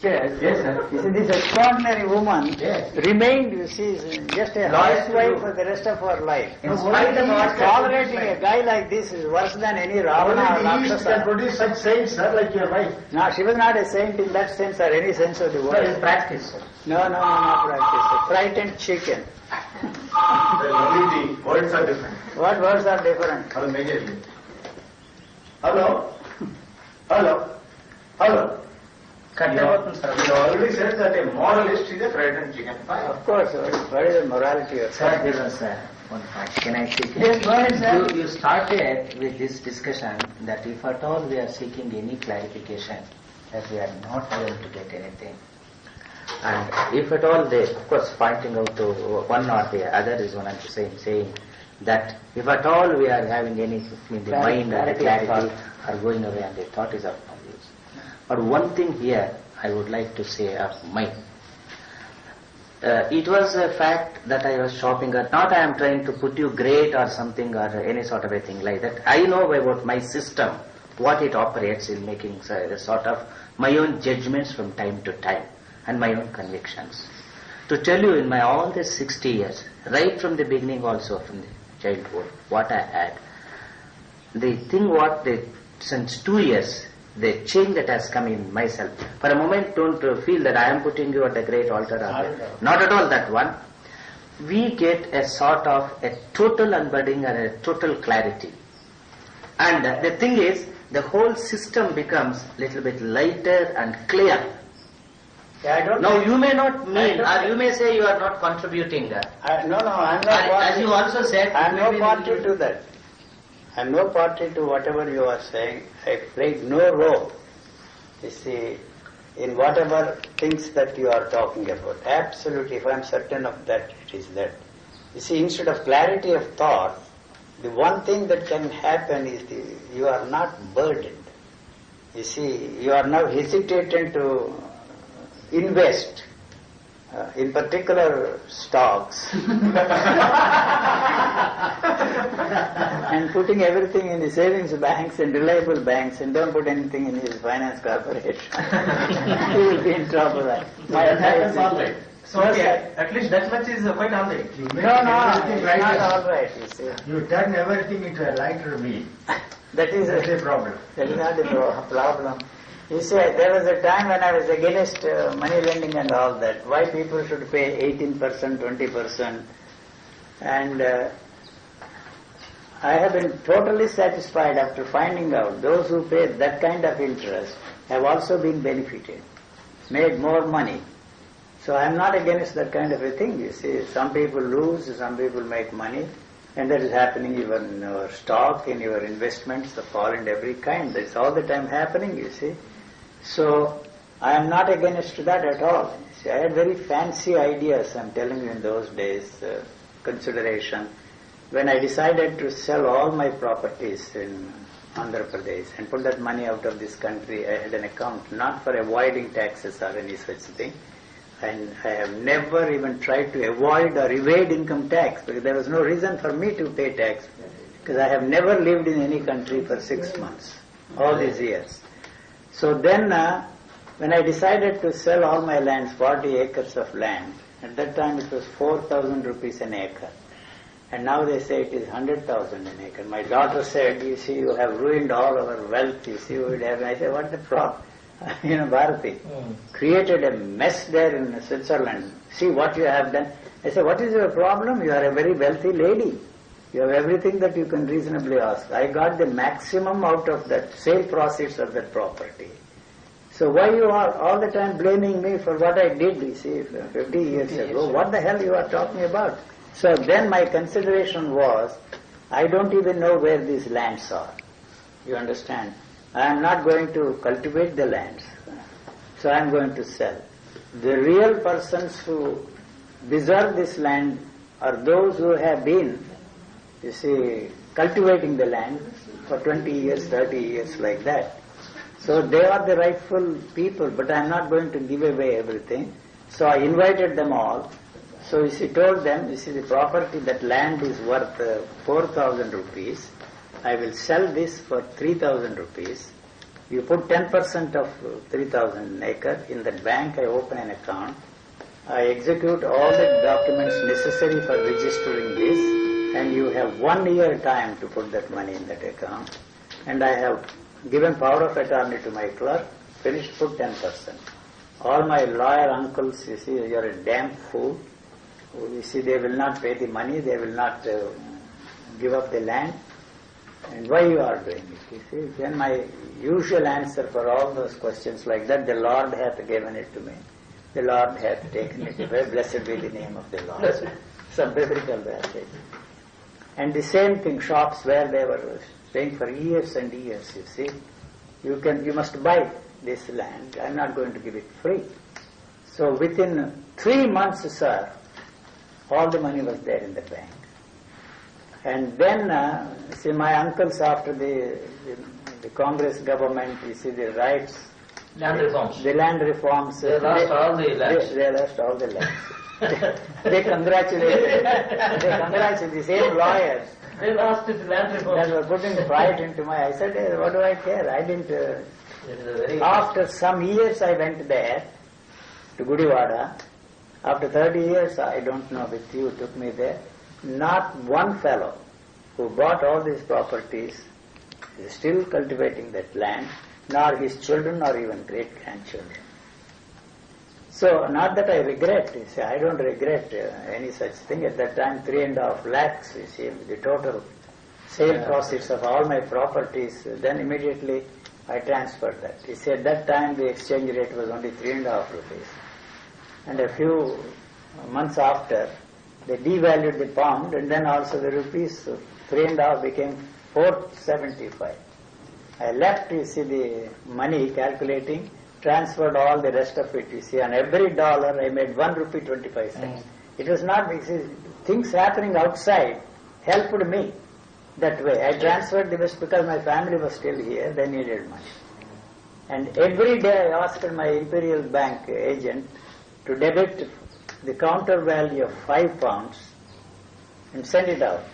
pictures. Yes, sir. You see, this extraordinary woman remained, you see, just a housewife for the rest of her life. In spite of all Tolerating a guy like this is worse than any Ravana or only the East can Rakshasa. produce such saints, sir, like your wife. No, she was not a saint in that sense or any sense of the Sir, in word. practice, sir. No, not practice. Frightened chicken. Well, only the words are different. What words are different? Hello, majorly. Hello? Hello? Hello? You already said that a moralist is a frightened chicken. Fine. Of course, what is the morality of Sir, there was one point. Can I speak? Yes, go ahead, sir. You started with this discussion that if at all we are seeking any clarification, that we are not able to get anything. And if at all they, of course, pointing out to one or the other is one and the same, saying that if at all we are having anything in the mind or the clarity are going away and the thought is of no use. But one thing here I would like to say of mine. It was a fact that I was shopping at, not I am trying to put you great or something or any sort of a thing like that. I know about my system, what it operates in making a sort of my own judgments from time to time and my own convictions. To tell you in my all these 60 years, right from the beginning also from the childhood, what I had, the thing what they, since 2 years, the change that has come in myself. For a moment, don't feel that I am putting you at a great altar. Not at all that one. We get a sort of a total unburdening and a total clarity. And the thing is, the whole system becomes little bit lighter and clear. Yeah, I don't Now you may not mean, or you may say you are not contributing that. No, I'm not As you also said, I'm no maybe party to that. I'm no party to whatever you are saying. I played no role, you see, in whatever things that you are talking about. Absolutely, if I'm certain of that, it is that. You see, instead of clarity of thought, the one thing that can happen is you are not burdened. You see, you are now hesitating to invest in particular stocks and putting everything in the savings banks and reliable banks and don't put anything in his finance corporation. He will be in trouble. My advice is all right. So, okay, at least that much is quite all right. no, it's not all right, you see. You turn everything into a lighter meal. That is a problem. That is not the problem. You see, there was a time when I was against money lending and all that. Why people should pay 18%, 20%. And I have been totally satisfied after finding out those who pay that kind of interest have also been benefited, made more money. So I am not against that kind of a thing. You see, some people lose, some people make money. And that is happening even in your stock, in your investments, the fall in every kind. That's all the time happening, you see. So, I am not against that at all. See, I had very fancy ideas, I'm telling you, in those days, consideration. When I decided to sell all my properties in Andhra Pradesh and put that money out of this country, I had an account, not for avoiding taxes or any such thing. And I have never even tried to avoid or evade income tax because there was no reason for me to pay tax because I have never lived in any country for 6 months, all these years. So then when I decided to sell all my lands, 40 acres of land, at that time it was 4,000 rupees an acre. And now they say it is 100,000 an acre. My daughter said, you see, you have ruined all our wealth, you see, we would have. I said, what's the problem? Bharati created a mess there in Switzerland. See what you have done. I said, what is your problem? You are a very wealthy lady. You have everything that you can reasonably ask. I got the maximum out of that sale proceeds of that property. So why you are all the time blaming me for what I did, you see, 50 years ago? What the hell you are talking about? So then my consideration was, I don't even know where these lands are. You understand? I am not going to cultivate the lands, so I am going to sell. The real persons who deserve this land are those who have been, you see, cultivating the land for 20 years, 30 years like that. So they are the rightful people, but I am not going to give away everything. So I invited them all. So you see, told them, you see, the property, that land is worth 4,000 rupees. I will sell this for 3,000 rupees You put 10% of 3,000 acre in the bank, I open an account, I execute all the documents necessary for registering this, and you have 1 year time to put that money in that account. And I have given power of attorney to my clerk, finished, put 10%. All my lawyer uncles, you see, you're a damn fool. You see, they will not pay the money, they will not give up the land. And why you are doing it? You see, then my usual answer for all those questions like that, the Lord hath given it to me. The Lord hath taken it away. Blessed be the name of the Lord. Some biblical passage. And the same thing, shops where they were staying for years and years, you see. You must buy this land. I'm not going to give it free. So within 3 months, sir, all the money was there in the bank. And then, see, my uncles after the Congress government, you see, the rights, Land reforms. the land reforms, They lost all the lands. They lost all the lands. They congratulated the same lawyers They lost the land reforms. that were putting pride into my. I said, hey, what do I care? I didn't. It is a very After some years, I went there to Gudivada. After 30 years, I don't know with you, took me there. Not one fellow who bought all these properties is still cultivating that land, nor his children or even great-grandchildren. So, not that I regret, you see, I don't regret any such thing. At that time, 3.5 lakhs, you see, the total sale proceeds of all my properties, then immediately I transferred that. You see, at that time, the exchange rate was only 3.5 rupees. And a few months after, they devalued the pound, and then also the rupees 3.5 became 4.75. I left, you see, the money calculating, transferred all the rest of it, you see, on every dollar I made 1 rupee 25 cents. It was not, you see, things happening outside helped me that way. I transferred the rest because my family was still here, they needed money. And every day I asked my Imperial Bank agent to debit the counter value of 5 pounds and send it out.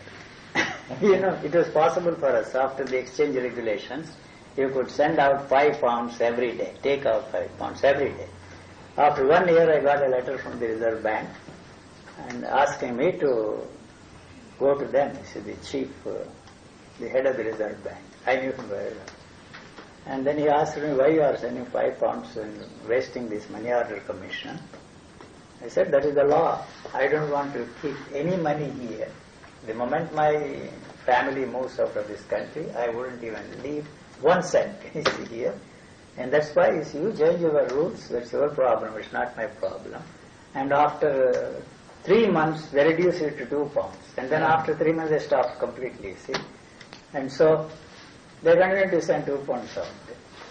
You know, it was possible for us after the exchange regulations. You could send out 5 pounds every day, take out 5 pounds every day. After 1 year, I got a letter from the Reserve Bank and asking me to go to them. You see, the chief, the head of the Reserve Bank. I knew him very well. And then he asked me, why you are sending 5 pounds and wasting this money order commission? I said, that is the law. I don't want to keep any money here. The moment my family moves out of this country, I wouldn't even leave 1 cent here. And that's why you change your rules, that's your problem, it's not my problem. And after 3 months, they reduced it to 2 pounds. And then after 3 months, they stopped completely, you see. And so, they continued to send 2 pounds out,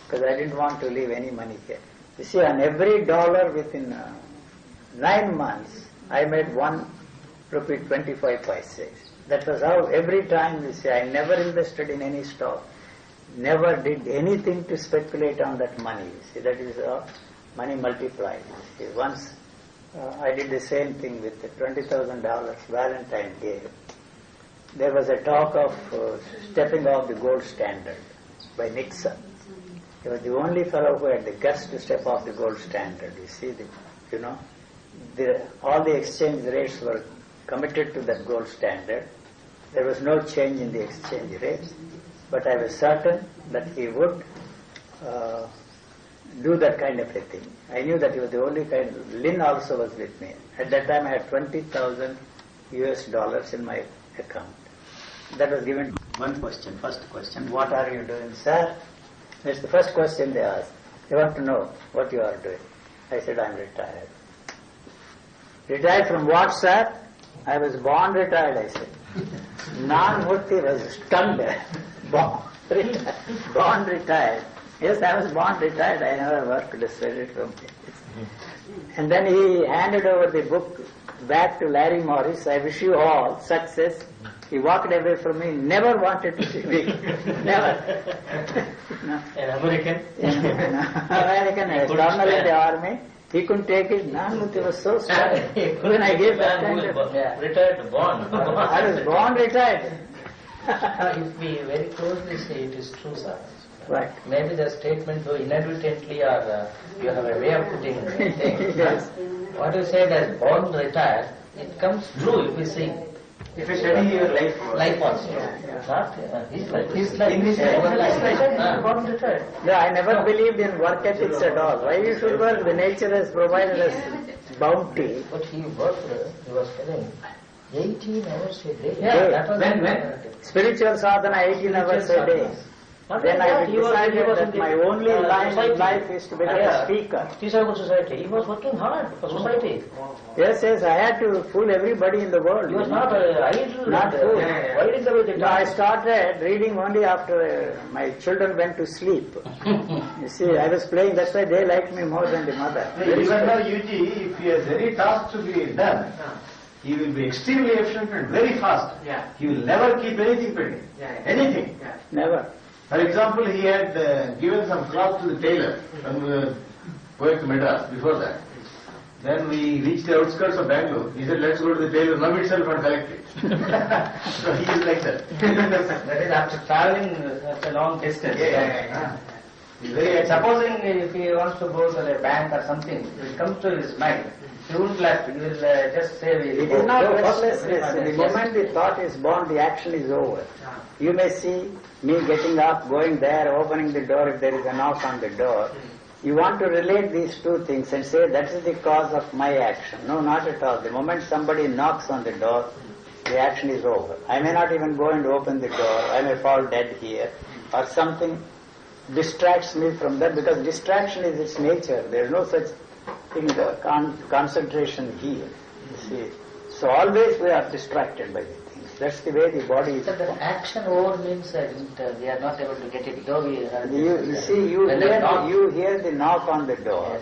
because I didn't want to leave any money here. You see, on every dollar within 9 months, I made 1 rupee 25 paise. That was how every time, you see, I never invested in any stock, never did anything to speculate on that money. You see, that is how money multiplied. You see, once I did the same thing with the $20,000 Valentine gave. There was a talk of stepping off the gold standard by Nixon. He was the only fellow who had the guts to step off the gold standard. You see, all the exchange rates were committed to that gold standard. There was no change in the exchange rates, but I was certain that he would do that kind of a thing. I knew that he was the only kind. Lynn also was with me. At that time I had $20,000 US in my account. That was given. One question, first question, what are you doing, sir? That's the first question they asked. They want to know what you are doing. I said, I'm retired. Retired from what, sir? I was born retired, I said. Nanmurti was stunned. Born retired. Yes, I was born retired. I never worked straight from here. And then he handed over the book back to Larry Morris. I wish you all success. He walked away from me, never wanted to see me. Never. No. An American? American, a colonel in the army. He couldn't take it. Nanmurti was so sad. When I gave that kind of... Retired, born. I was born retired. If we very closely say it is true, sir. Right. Maybe the statement though inadvertently or you have a way of putting things. Yes. What you said as born retired, it comes true if you see. If you study your life, Life also. Not his life. His life. In his life. Born retired. Yeah, I never believed in work ethics at all. Why you should work? The nature has provided us bounty. But he worked, he was telling, 18 hours a day. Yeah, that was when? Spiritual sadhana 18 hours a day. Not Then only I that, he was decided in that the, my only line in society. life is to become a Yeah. speaker. Disciple society. He was working hard for society. Yes, I had to fool everybody in the world. He was you know. not idle. Not fool. Why is the way they No, I talk? started reading only after my children went to sleep. You see, I was playing, that's why they liked me more than the mother. Even now, UG, if he has any task to be done, he will be extremely efficient and very fast. Yeah. He will never keep anything pending. Yeah. Anything. Yeah. Never. For example, he had given some cloth to the tailor when we were going to Madras before that. Then we reached the outskirts of Bangalore. He said, let's go to the tailor now itself and collect it. So he is like that. That is after traveling such a long distance. He's very Supposing if he wants to go to a bank or something, it comes to his mind. He wouldn't like, he will just say, It is not go first. restlessness. The moment the thought is born, the action is over. You may see me getting up, going there, opening the door if there is a knock on the door. You want to relate these two things and say that is the cause of my action. No, not at all. The moment somebody knocks on the door, the action is over. I may not even go and open the door. I may fall dead here or something distracts me from that because distraction is its nature. There is no such thing, concentration here. You see. So always we are distracted by the things. That's the way the body is. So the action over means we are not able to get it. Though we heard You see, you hear the knock on the door.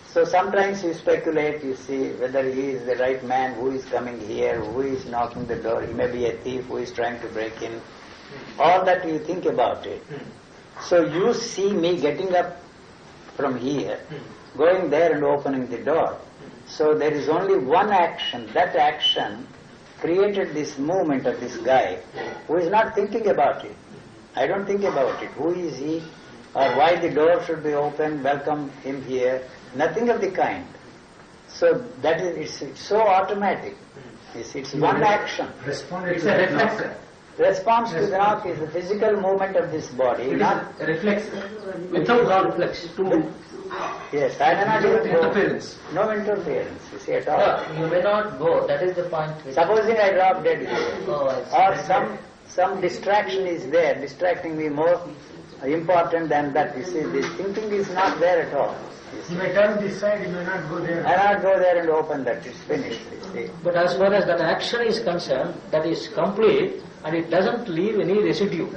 So sometimes you speculate, you see, whether he is the right man, who is coming here, who is knocking the door. He may be a thief who is trying to break in. All that you think about it. So you see me getting up from here, going there and opening the door. So there is only one action. That action created this movement of this guy who is not thinking about it. I don't think about it. Who is he? Or why the door should be open, welcome him here. Nothing of the kind. So that is, it's so automatic. It's one action. It's a reflex. Response to the knock is the physical movement of this body. It is Not, a reflex. Without reflex. yes, I may not even go. Interference. No interference, you see, at all. No, you may not go. That is the point. Supposing I drop dead here, Oh, I see. or some distraction is there, distracting me more important than that. You see, this thinking is not there at all. You may turn this side, you may not go there. I not go there and open that. It's finished. You see. But as far as that action is concerned, that is complete and it doesn't leave any residue.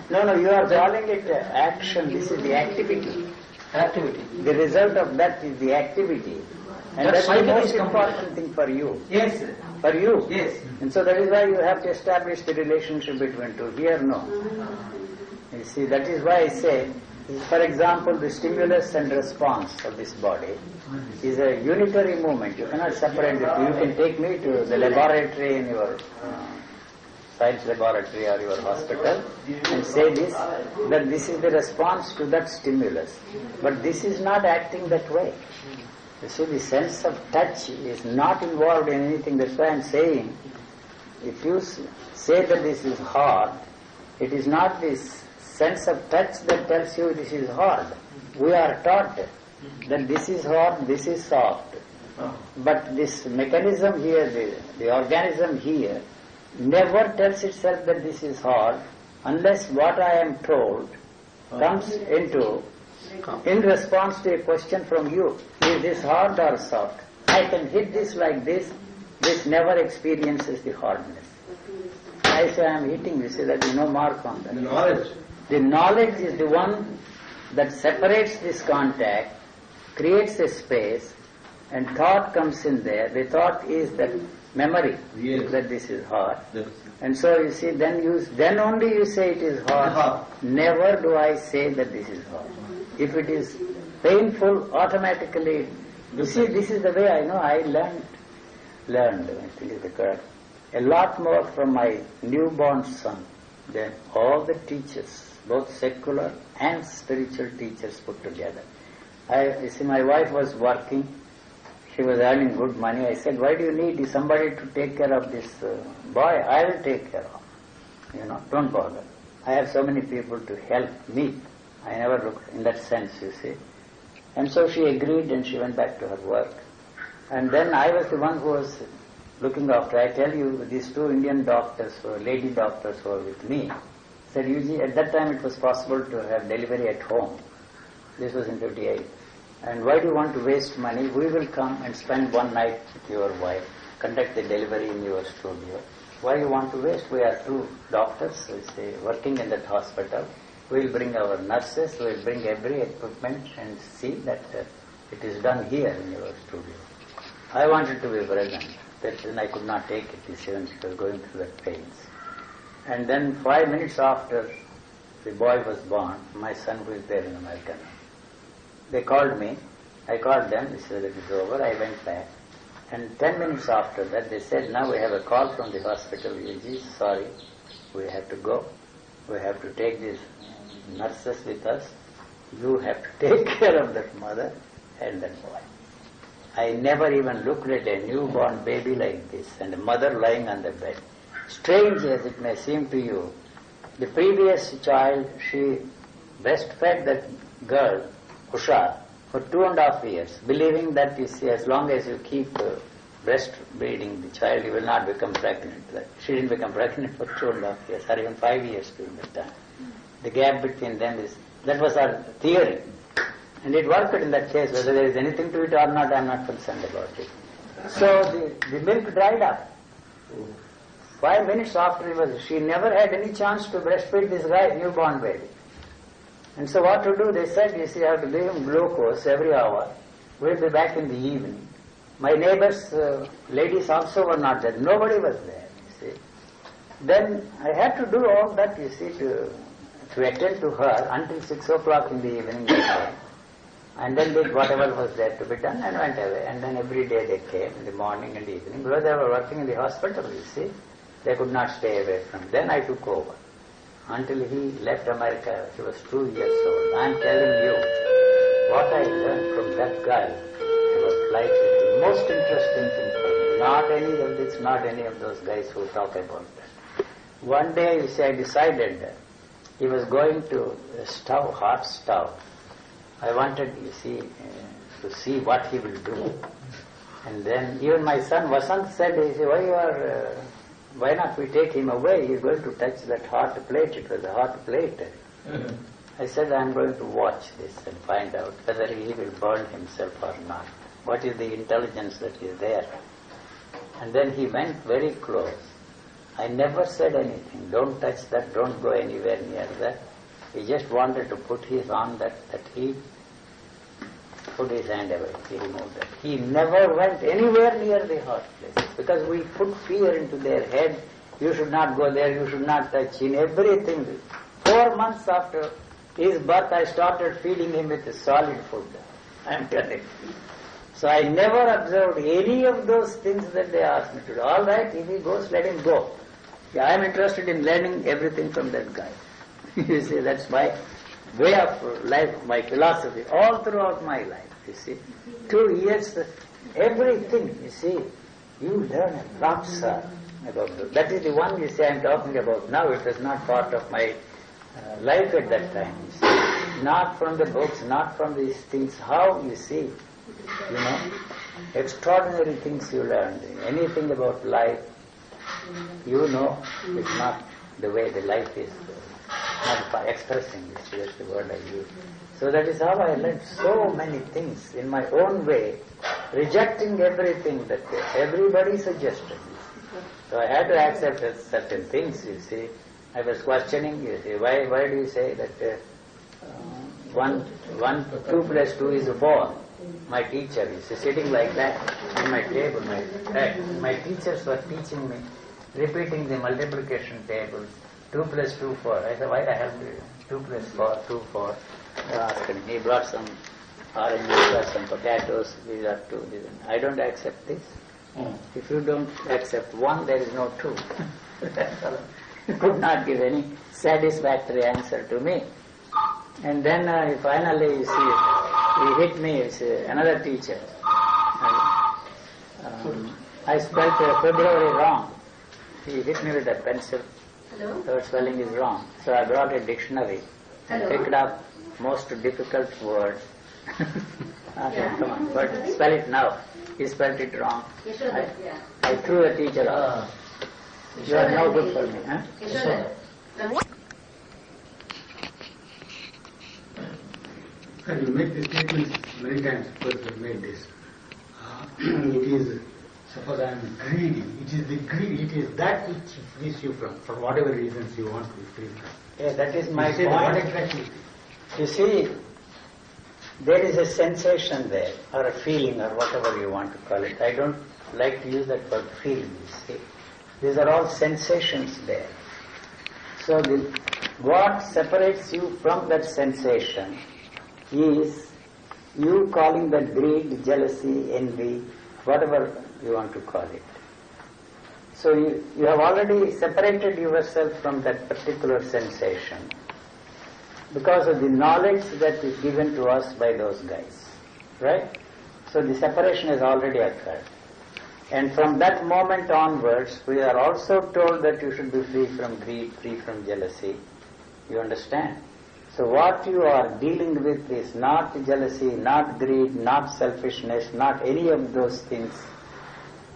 No, you are calling it action. This is the activity. Activity. The result of that is the activity. And That that's the cycle most is complete. important thing for you. Yes, sir. For you. Yes. And so that is why you have to establish the relationship between two. Here, no. You see, that is why I say, for example, the stimulus and response of this body is a unitary movement. You cannot separate the two. You can take me to the laboratory in your science laboratory or your hospital and say this, that this is the response to that stimulus. But this is not acting that way. You see, the sense of touch is not involved in anything. That's why I'm saying, if you say that this is hard, it is not this sense of touch that tells you this is hard. We are taught that this is hard, this is soft. But this mechanism here, the organism here, never tells itself that this is hard unless what I am told comes in response to a question from you. Is this hard or soft? I can hit this like this. This never experiences the hardness. I say I am hitting, you see that no mark on that. The knowledge. The knowledge is the one that separates this contact, creates a space, and thought comes in there. The thought is that memory, Yes. that this is hard. And so you see, then only you say it is hard. Never do I say that this is hard. If it is painful, automatically, you see, this is the way I know I learned, I think is the correct, a lot more from my newborn son than all the teachers both secular and spiritual teachers put together. You see, my wife was working, she was earning good money. I said, why do you need somebody to take care of this boy? I will take care of him. Don't bother. I have so many people to help me. I never looked in that sense, you see. And so she agreed and she went back to her work. And then I was the one who was looking after. I tell you, these two Indian doctors, lady doctors who were with me, said, Yuji, at that time it was possible to have delivery at home. This was in 58. And why do you want to waste money? We will come and spend one night with your wife, conduct the delivery in your studio. Why you want to waste? We are two doctors, working in that hospital. We will bring our nurses, we will bring every equipment and see that it is done here in your studio. I wanted to be present. Then I could not take it. She was going through that pains. And then 5 minutes after the boy was born, my son who is there in America now, they called me. I called them. They said it is over. I went back. And 10 minutes after that, they said, now we have a call from the hospital. Yuji, sorry, we have to go. We have to take these nurses with us. You have to take care of that mother and that boy. I never even looked at a newborn baby like this and a mother lying on the bed. Strange as it may seem to you, the previous child, she breastfed that girl, Usha, for 2.5 years, believing that as long as you keep breastfeeding the child, you will not become pregnant. She didn't become pregnant for 2.5 years, or even 5 years during that time. The gap between them that was our theory. And it worked in that case. Whether there is anything to it or not, I am not concerned about it. So the milk dried up. 5 minutes after she never had any chance to breastfeed this guy, newborn baby. And so what to do? They said, you see, I have to give him glucose every hour. We'll be back in the evening. My neighbors, ladies also were not there. Nobody was there, you see. Then I had to do all that, you see, to attend to her until 6 o'clock in the evening. And then did whatever was there to be done and went away. And then every day they came in the morning and evening. Because they were working in the hospital, you see. They could not stay away from. Then I took over. Until he left America, he was 2 years old. I am telling you, what I learned from that guy about life is the most interesting thing for me. Not any of this, not any of those guys who talk about that. One day, you see, I decided that he was going to a stove, hot stove. I wanted, you see, to see what he will do. And then even my son Vasant said, he said, why not we take him away? He's going to touch that hot plate. It was a hot plate. I said, I'm going to watch this and find out whether he will burn himself or not. What is the intelligence that is there? And then he went very close. I never said anything. Don't touch that. Don't go anywhere near that. He just wanted to put his arm that he put his hand away. He removed that. He never went anywhere near the hot places because we put fear into their head. You should not go there. You should not touch in everything. 4 months after his birth, I started feeding him with solid food. I am telling you. So I never observed any of those things that they asked me to do. All right, if he goes, let him go. Yeah, I am interested in learning everything from that guy. You see, that's my way of life, my philosophy, all throughout my life, you see. 2 years, everything, you see, you learn a lot, sir, about that. That is the one, you see, I am talking about now. It was not part of my life at that time, you see. Not from the books, not from these things. How, you see, extraordinary things you learn. Anything about life, it's not the way the life is. Not expressing this, that's the word I use. So that is how I learned so many things in my own way, rejecting everything that everybody suggested. So I had to accept certain things, you see. I was questioning, you see, why do you say that 2 plus 2 is 4? My teacher, you see, sitting like that on my table, my teachers were teaching me, repeating the multiplication tables. 2 plus 2, 4. I said, why I have 2 plus 4, 2, 4. He brought some oranges, some potatoes, these are 2. I don't accept this. If you don't accept 1, there is no 2. could not give any satisfactory answer to me. And then finally, you see, he hit me, it's another teacher. I spelled February wrong. He hit me with a pencil. Hello? The spelling is wrong. So I brought a dictionary and Hello? picked up most difficult word. Okay, Yeah. come on, but spell it now. He spelled it wrong. Yashoda, yeah. I threw the teacher out. You are no good for me, huh? Yashoda. And you make the statements many times, because you made this. It is, suppose I am greedy, it is the greed, it is that which frees you from whatever reasons you want to be free from. Yeah, that is my You say what point. exactly? You see, there is a sensation there, or a feeling, or whatever you want to call it. I don't like to use that word feeling, you see. These are all sensations there. So what separates you from that sensation is you calling that greed, jealousy, envy, whatever you want to call it. So you have already separated yourself from that particular sensation because of the knowledge that is given to us by those guys, right? So the separation has already occurred. And from that moment onwards, we are also told that you should be free from greed, free from jealousy. You understand? So what you are dealing with is not jealousy, not greed, not selfishness, not any of those things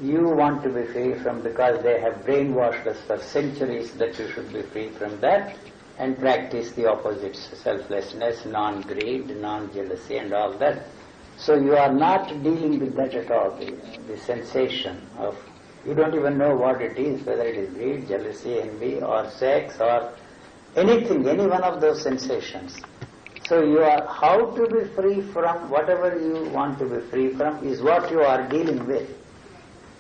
you want to be free from, because they have brainwashed us for centuries that you should be free from that and practice the opposites, selflessness, non-greed, non-jealousy and all that. So you are not dealing with that at all, the sensation of, you don't even know what it is, whether it is greed, jealousy, envy or sex or anything, any one of those sensations. So you are, how to be free from whatever you want to be free from is what you are dealing with.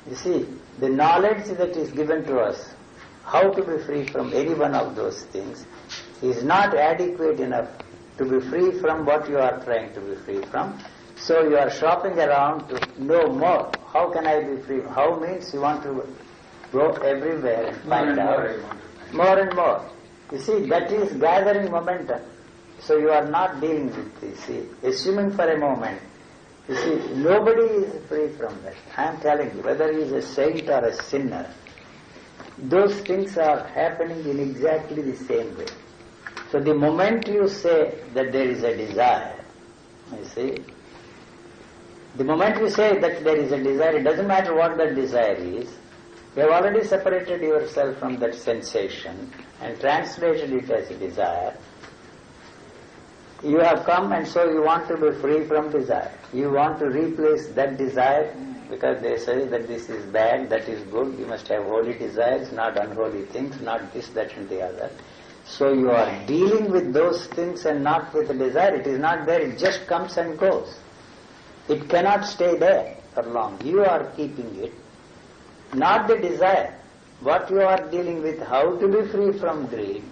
You see, the knowledge that is given to us, how to be free from any one of those things, is not adequate enough to be free from what you are trying to be free from. So you are shopping around to know more. How can I be free? How means you want to go everywhere and find out more and more. You see, that is gathering momentum. So you are not dealing with this. See, assuming for a moment, you see, nobody is free from that. I am telling you, whether he is a saint or a sinner, those things are happening in exactly the same way. So the moment you say that there is a desire, you see, the moment you say that there is a desire, it doesn't matter what that desire is, you have already separated yourself from that sensation and translated it as a desire. You have come and so you want to be free from desire. You want to replace that desire because they say that this is bad, that is good, you must have holy desires, not unholy things, not this, that and the other. So you are dealing with those things and not with the desire. It is not there, it just comes and goes. It cannot stay there for long. You are keeping it, not the desire. What you are dealing with, how to be free from greed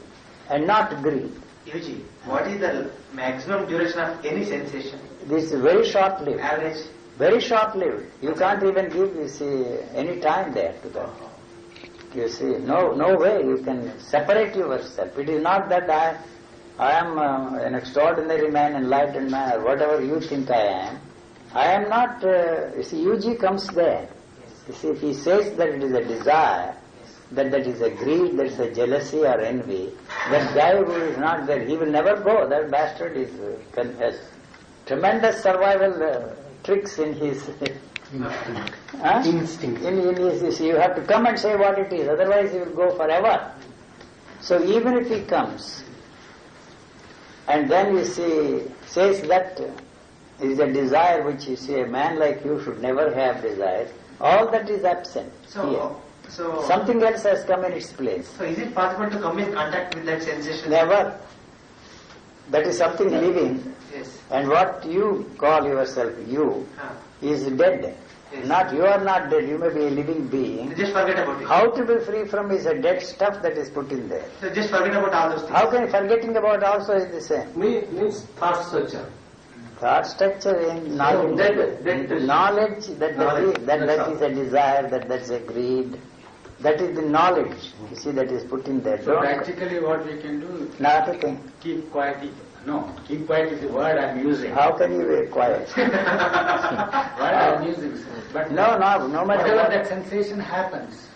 and not greed. Yuji, what is the maximum duration of any sensation? This is very short-lived. Average? Very short-lived. You can't even give, you see, any time there to that. You see, no way you can separate yourself. It is not that I am an extraordinary man, enlightened man, or whatever you think I am. I am not, you see, Yuji comes there. You see, if he says that it is a desire, that is a greed, that is a jealousy or envy, that guy who is not there, he will never go. That bastard has tremendous survival tricks in his Instinct. In his, you have to come and say what it is, otherwise he will go forever. So even if he comes, and then you see, says that is a desire which you see, a man like you should never have desires, all that is absent here. So Something else has come in its place. So is it possible to come in contact with that sensation? Never. That is something living. Yes. And what you call yourself you Ah. is dead. Yes. Not, you are not dead, you may be a living being. Just forget about it. How to be free from is a dead stuff that is put in there. So just forget about all those things. How can forgetting about also is the same? Means thought structure. Thought structure in knowledge, That knowledge that Knowledge, that that's is a desire, that that's a greed, That is the knowledge, you see, that is put in there. So Don't- practically what we can do, Not a thing. keep quiet. No, keep quiet is the word I'm using. How can you be quiet? Word I'm using, sir. But No matter whatever what. that sensation happens,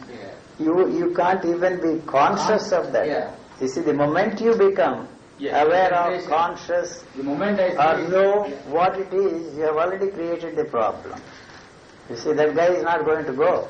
there, You can't even be conscious of that. Yeah. You see, the moment you become Yes, aware of, sensation. conscious, the moment I or see know what it is, you have already created the problem. You see, that guy is not going to go.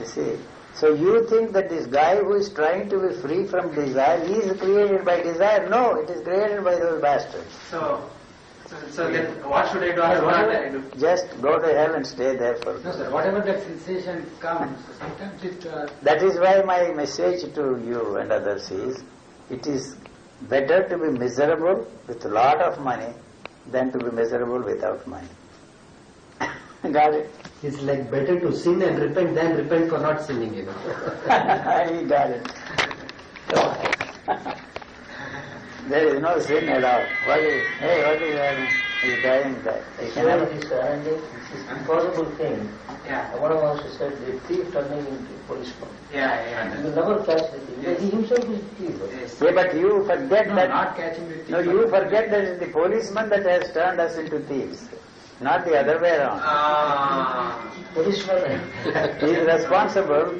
You see. So you think that this guy who is trying to be free from desire, he is created by desire. No, it is created by those bastards. So then what should I do or what I do? Just go to hell and stay there for no, sir, whatever that sensation comes, sometimes it That is why my message to you and others is, it is better to be miserable with a lot of money than to be miserable without money. Got it? It's like better to sin and repent than repent for not sinning, you know. He got it. There is no sin at all. What is having? He's dying that. He can Well, have this is impossible thing. Yeah. One of us said the thief turning into policeman. Yeah. You will never catch the thief. Yes. He himself is thief. Yes. Yeah, but you forget that. not catching the thief. No, you forget that it's the policeman that has turned us into thieves, not the other way around. Policeman He is responsible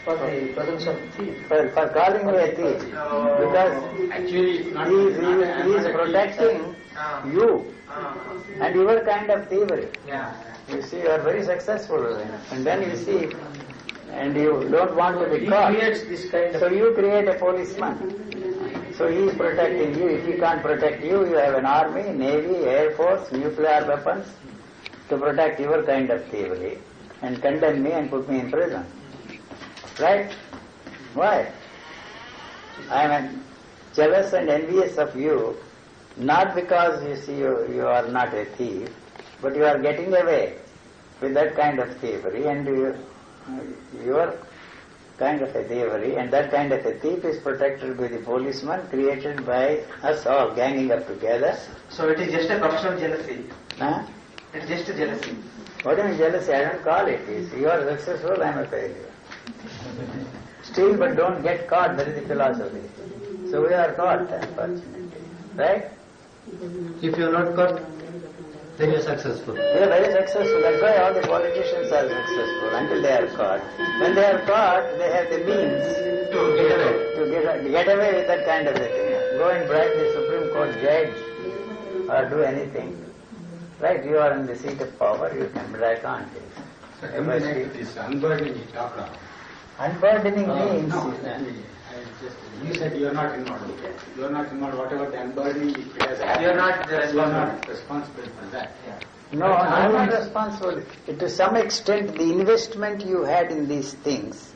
for the presence of thief. for calling you a thief because Actually, it's not. he is protecting you and your kind of thievery. Yeah. You see, you are very successful, and then you see, and you don't want to be He caught. creates this kind So of... you create a policeman. So he is protecting you. If he can't protect you, you have an army, navy, air force, nuclear weapons to protect your kind of thievery and condemn me and put me in prison. Right? Why? I am jealous and envious of you, not because you see you are not a thief, but you are getting away with that kind of thievery, and your kind of a thievery, and that kind of a thief is protected by the policeman created by us all ganging up together. So it is just a professional jealousy. Huh? It's just a jealousy. What am I jealousy? I don't call it. You are successful, I am a failure. Steal but don't get caught, that is the philosophy. So we are caught, unfortunately. Right? If you are not caught, then you are successful. We are very successful. That's why all the politicians are successful until they are caught. When they are caught, they have the means To get away. to get away with that kind of a thing. Go and bribe the Supreme Court judge or do anything. Right? You are in the seat of power, you can brag on it. This unburdening you talked about. Unburdening means You said you are not involved. You are not involved. Whatever the unburdening it has happened, You are not the you are not responsible for that. no, I am not responsible. To some extent, the investment you had in these things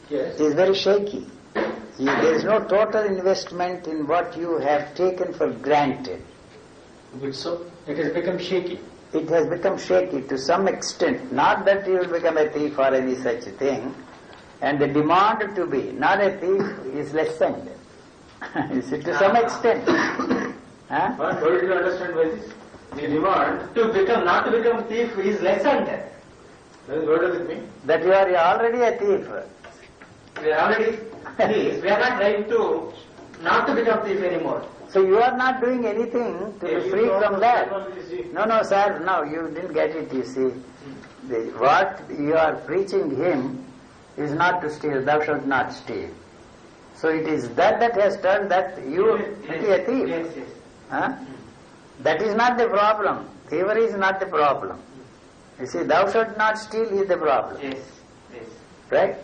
Yes. is very shaky. There is no total investment in what you have taken for granted. So it has become shaky. It has become shaky to some extent. Not that you will become a thief or any such thing. And the demand to be not a thief is lessened. You see, to some extent. Huh? What did you understand by this? The demand To become, not to become thief is lessened. what does it mean? That you are already a thief. We are already thieves. We are not trying to not to become thief anymore. So you are not doing anything to be free from that. No, sir, no, you didn't get it, you see. What you are preaching him is not to steal, thou shalt not steal. So it is that has turned that you into a thief. Yes. Huh? That is not the problem. Thievery is not the problem. You see, thou shalt not steal is the problem. Yes. Right?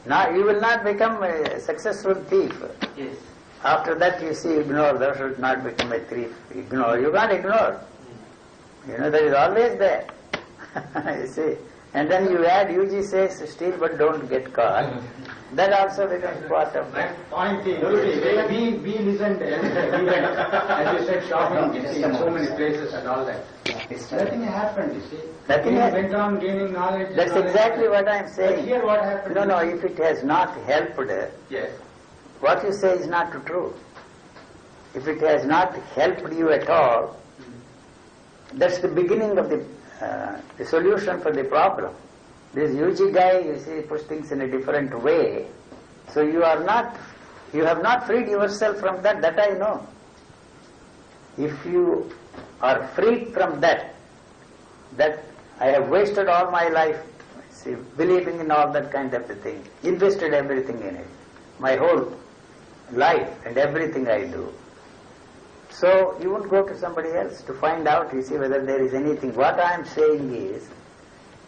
Now you will not become a successful thief. Yes. After that you see, ignore, thou shalt not become a thief. Ignore. You can't ignore. You know, that is always there. You see. And then you add, UG says, steal but don't get caught. That also becomes part of that. Point is, we listened and we went, as you said, shopping in so many places and all that. Nothing happened, you see. Nothing We happened. went on gaining knowledge. That's exactly what I am But saying. here what happened? No, if it has not helped, Yes. what you say is not true. If it has not helped you at all, that's the beginning of the solution for the problem. This Yuji guy, you see, puts things in a different way. So you have not freed yourself from that, that I know. If you are freed from that I have wasted all my life, see, believing in all that kind of a thing, invested everything in it, my whole life and everything I do. So you won't go to somebody else to find out, you see, whether there is anything. What I am saying is,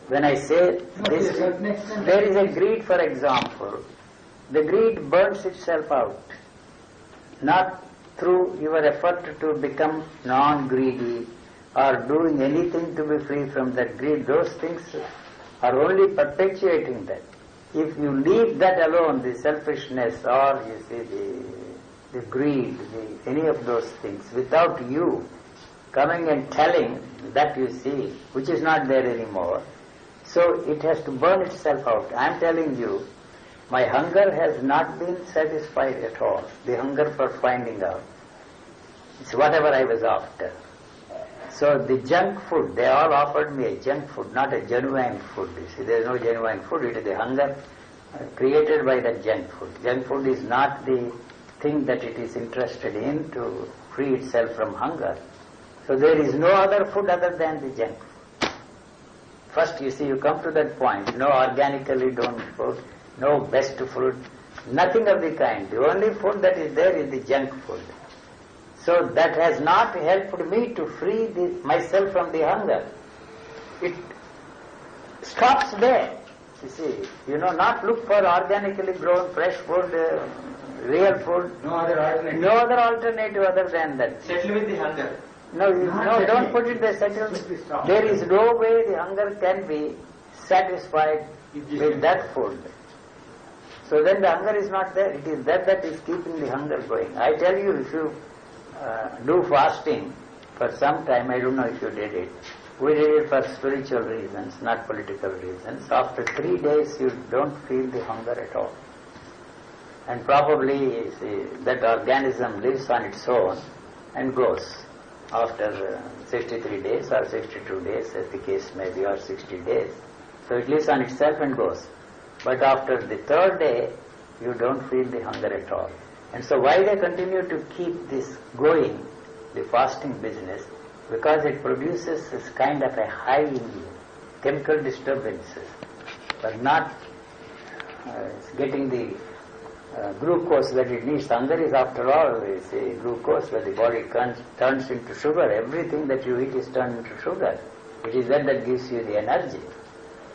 when I say this, there is a greed, for example. The greed burns itself out, not through your effort to become non-greedy or doing anything to be free from that greed. Those things are only perpetuating that. If you leave that alone, the selfishness or you see the greed, any of those things, without you coming and telling that you see, which is not there anymore, so it has to burn itself out. I am telling you, my hunger has not been satisfied at all. The hunger for finding out. It's whatever I was after. So the junk food, they all offered me a junk food, not a genuine food. You see, there is no genuine food. It is the hunger created by that junk food. Junk food is not the thing that it is interested in to free itself from hunger. So there is no other food other than the junk food. First, you see, you come to that point. No organically done food, no best food, nothing of the kind. The only food that is there is the junk food. So that has not helped me to free myself from the hunger. It stops there. You see, not look for organically grown fresh food, real food. No other alternative. No other alternative other than that. Settle with the hunger. No, don't put it there, settle. There is no way the hunger can be satisfied with that food. So then the hunger is not there. It is that is keeping the hunger going. I tell you, if you do fasting for some time, I don't know if you did it. We did it for spiritual reasons, not political reasons. After 3 days, you don't feel the hunger at all. And probably that organism lives on its own and goes after 63 days or 62 days, as the case may be, or 60 days. So it lives on itself and goes. But after the 3rd day, you don't feel the hunger at all. And so why they continue to keep this going, the fasting business? Because it produces this kind of a high in you, chemical disturbances, but not getting the glucose that it needs. Hunger is, after all, is a glucose that the body turns into sugar. Everything that you eat is turned into sugar. It is that gives you the energy,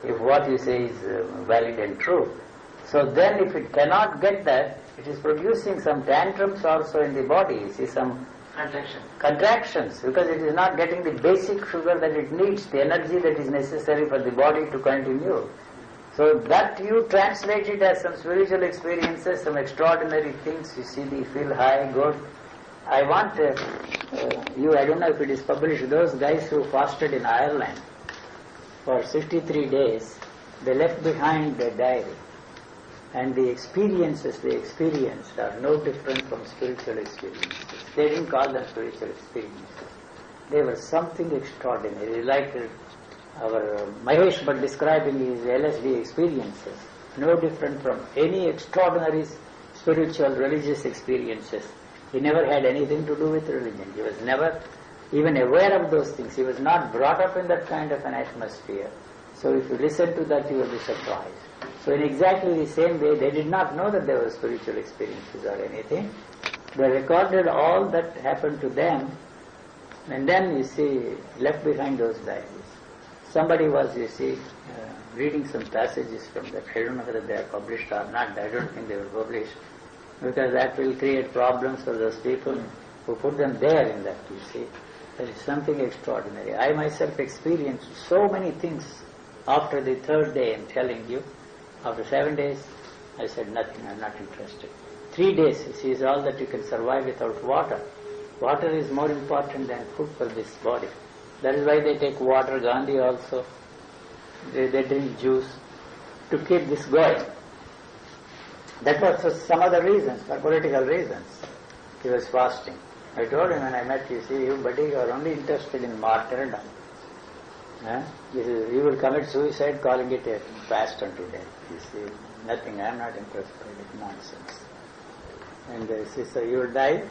if what you say is valid and true. So then if it cannot get that, it is producing some tantrums also in the body. You see, some contractions, because it is not getting the basic sugar that it needs, the energy that is necessary for the body to continue. So that you translate it as some spiritual experiences, some extraordinary things. You see, you feel high, good. I want I don't know if it is published, those guys who fasted in Ireland for 63 days, they left behind their diary. And the experiences they experienced are no different from spiritual experiences. They didn't call them spiritual experiences. They were something extraordinary, like our Mahesh Bhatt describing his LSD experiences, no different from any extraordinary spiritual religious experiences. He never had anything to do with religion. He was never even aware of those things. He was not brought up in that kind of an atmosphere. So if you listen to that, you will be surprised. So in exactly the same way, they did not know that there were spiritual experiences or anything. They recorded all that happened to them, and then, you see, left behind those diaries. Somebody was, you see, reading some passages from that. I don't know whether they are published or not. I don't think they were published, because that will create problems for those people who put them there in that, you see. There is something extraordinary. I myself experienced so many things after the 3rd day. I'm telling you. After 7 days, I said nothing, I'm not interested. 3 days, you see, is all that you can survive without water. Water is more important than food for this body. That is why they take water. Gandhi also, they drink juice to keep this going. That was for some other reasons, for political reasons. He was fasting. I told him when I met, you see, you buddy, you are only interested in martyrdom. You will commit suicide calling it a fast unto death. You see, nothing, I am not interested in nonsense. And so you will die,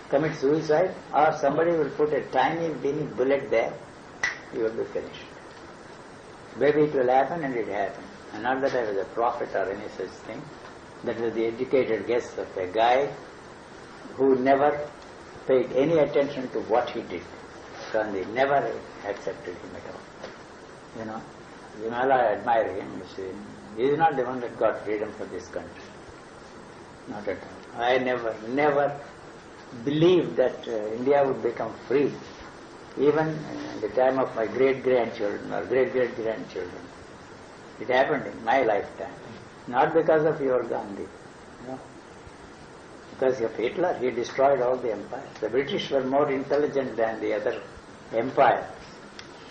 commit suicide, or somebody will put a tiny bullet there, you will be finished. Maybe it will happen, and it happened. And not that I was a prophet or any such thing. That was the educated guess of a guy who never paid any attention to what he did. Gandhi never accepted him at all. You know, I admire him. You see, he is not the one that got freedom for this country. Not at all. I never believed that India would become free, even in the time of my great-grandchildren or great-great-grandchildren. It happened in my lifetime. Not because of your Gandhi. No. Because of Hitler, he destroyed all the empires. The British were more intelligent than the other empires,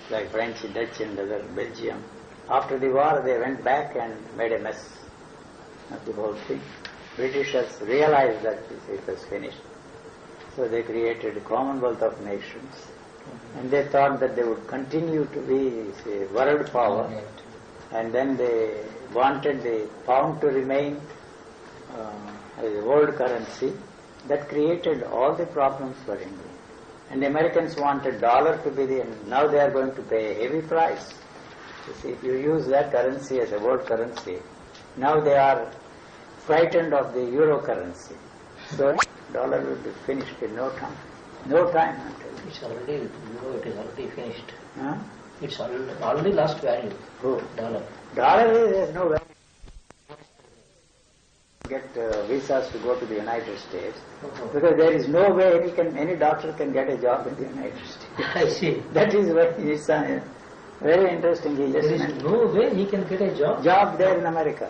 like French, Dutch and other Belgium. After the war, they went back and made a mess of the whole thing. Britishers realized that it was finished. So they created a Commonwealth of Nations. And they thought that they would continue to be, say, world power. And then they wanted the pound to remain as a world currency. That created all the problems for India. And the Americans wanted dollar to be and now they are going to pay a heavy price. You see, if you use that currency as a world currency, now they are frightened of the euro currency. So dollar will be finished in no time. No time until. It's already, it is already finished. Huh? It's already lost value. Who? Dollar. Dollar is no value. Get visas to go to the United States because there is no way any doctor can get a job in the United States. I see. That is why it's very interesting. He just There is no way he can get a job there in America.